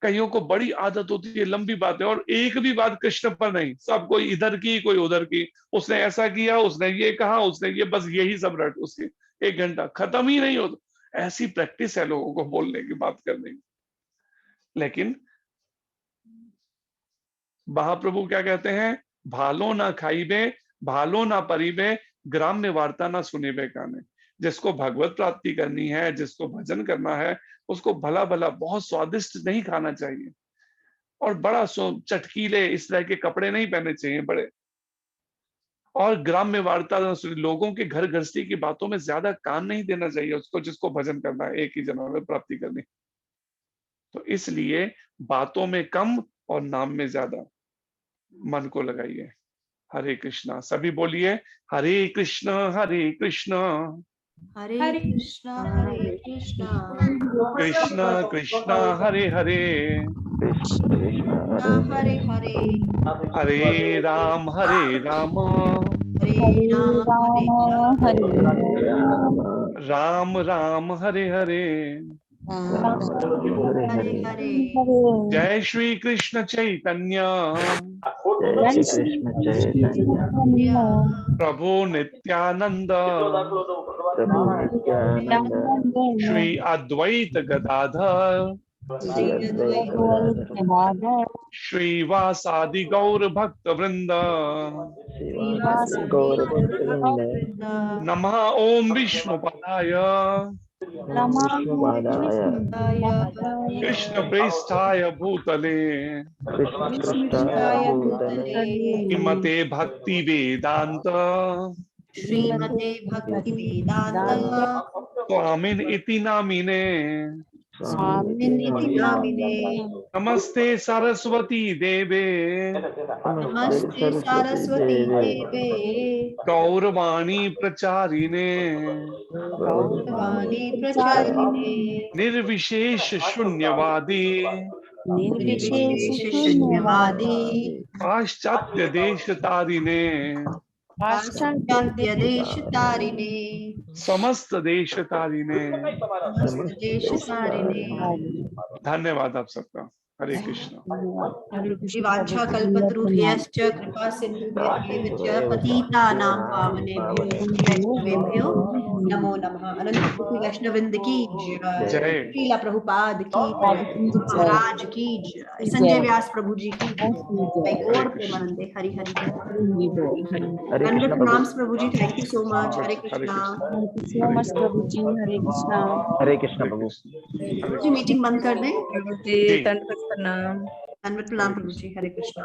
[SPEAKER 1] कईयों को बड़ी आदत होती है लंबी बातें, और एक भी बात कृष्ण पर नहीं, सब कोई इधर की कोई उधर की, उसने ऐसा किया, उसने ये कहा, उसने ये, बस यही सब रट उसकी 1 घंटा खत्म ही नहीं होता। ऐसी प्रैक्टिस है लोगों को बोलने की, बात करने की। लेकिन महाप्रभु क्या कहते हैं? भालो ना खाईबे, भालो ना परीबे, ग्राम्य वार्ता ना सुनीबे काने। जिसको भगवत प्राप्ति करनी है, जिसको भजन करना है, उसको भला भला बहुत स्वादिष्ट नहीं खाना चाहिए और बड़ा चटकीले इस तरह के कपड़े नहीं पहनने चाहिए बड़े, और ग्राम्य वार्ता लोगों के घर गृहस्थी की बातों में ज्यादा कान नहीं देना चाहिए उसको, जिसको भजन करना है, एक ही जन्म में प्राप्ति करनी। तो इसलिए बातों में कम और नाम में ज्यादा मन को लगाइए। हरे कृष्णा, सभी बोलिए हरे कृष्णा हरे कृष्णा
[SPEAKER 2] हरे
[SPEAKER 6] हरे
[SPEAKER 2] कृष्णा
[SPEAKER 1] कृष्णा कृष्णा हरे हरे
[SPEAKER 2] कृष्णा हरे हरे
[SPEAKER 1] हरे राम हरे राम
[SPEAKER 2] हरे राम हरे
[SPEAKER 1] राम राम हरे हरे।
[SPEAKER 2] हरे हरे।
[SPEAKER 1] जय श्री कृष्ण चैतन्य प्रभु नित्यानंद श्री अद्वैत गदाधर श्रीवासादि गौर भक्त वृंद नमः ओम विष्णुपदाय कृष्ण प्रेष्ठाय भूतले श्रीमते भक्ति वेदांत
[SPEAKER 2] श्रीमते भक्ति वेदांत
[SPEAKER 1] स्वामिन इति नामिने
[SPEAKER 2] स्वामिनिधि नामिने
[SPEAKER 1] नमस्ते सरस्वती देवे
[SPEAKER 2] नमस्ते सरस्वती देवे
[SPEAKER 1] गौरवाणी प्रचारिणे
[SPEAKER 2] गौरवाणी प्रचारिणे
[SPEAKER 1] निर्विशेष शून्यवादी
[SPEAKER 2] निर्विशेष शून्यवादी
[SPEAKER 1] पाश्चात्य देश तारिणे
[SPEAKER 2] पाश्चात्य देश तारिणे
[SPEAKER 1] समस्त देश तारिणे।
[SPEAKER 2] समस्त देश तारिणे।
[SPEAKER 1] धन्यवाद आप सबका। हरे कृष्ण।
[SPEAKER 2] शिवांशा कल्पतरुभ्यश्च कृपा सिन्धुभ्यः च पतितानां पावनेभ्यो वैष्णवेभ्यो नमो नमः। अनंत कोटि वैष्णववृंद की जय।
[SPEAKER 1] जय।
[SPEAKER 2] श्रीला प्रभुपाद की जय। महाराज की जय। संजय व्यास प्रभु जी की जय। गौर प्रेमानंदे हरि हरि बोल। हंड्रेड प्रणाम्स प्रभु जी, thank you so much. Hare Krishna.
[SPEAKER 7] so much प्रभु जी। हरे कृष्णा।
[SPEAKER 8] हरे कृष्ण प्रभु।
[SPEAKER 2] प्रभु जी मीटिंग बंद कर दें।
[SPEAKER 6] प्रभु जी
[SPEAKER 1] जी।
[SPEAKER 6] दंडवत प्रणाम।
[SPEAKER 2] धन्यवाद प्रणाम प्रभु जी। हरे कृष्णा।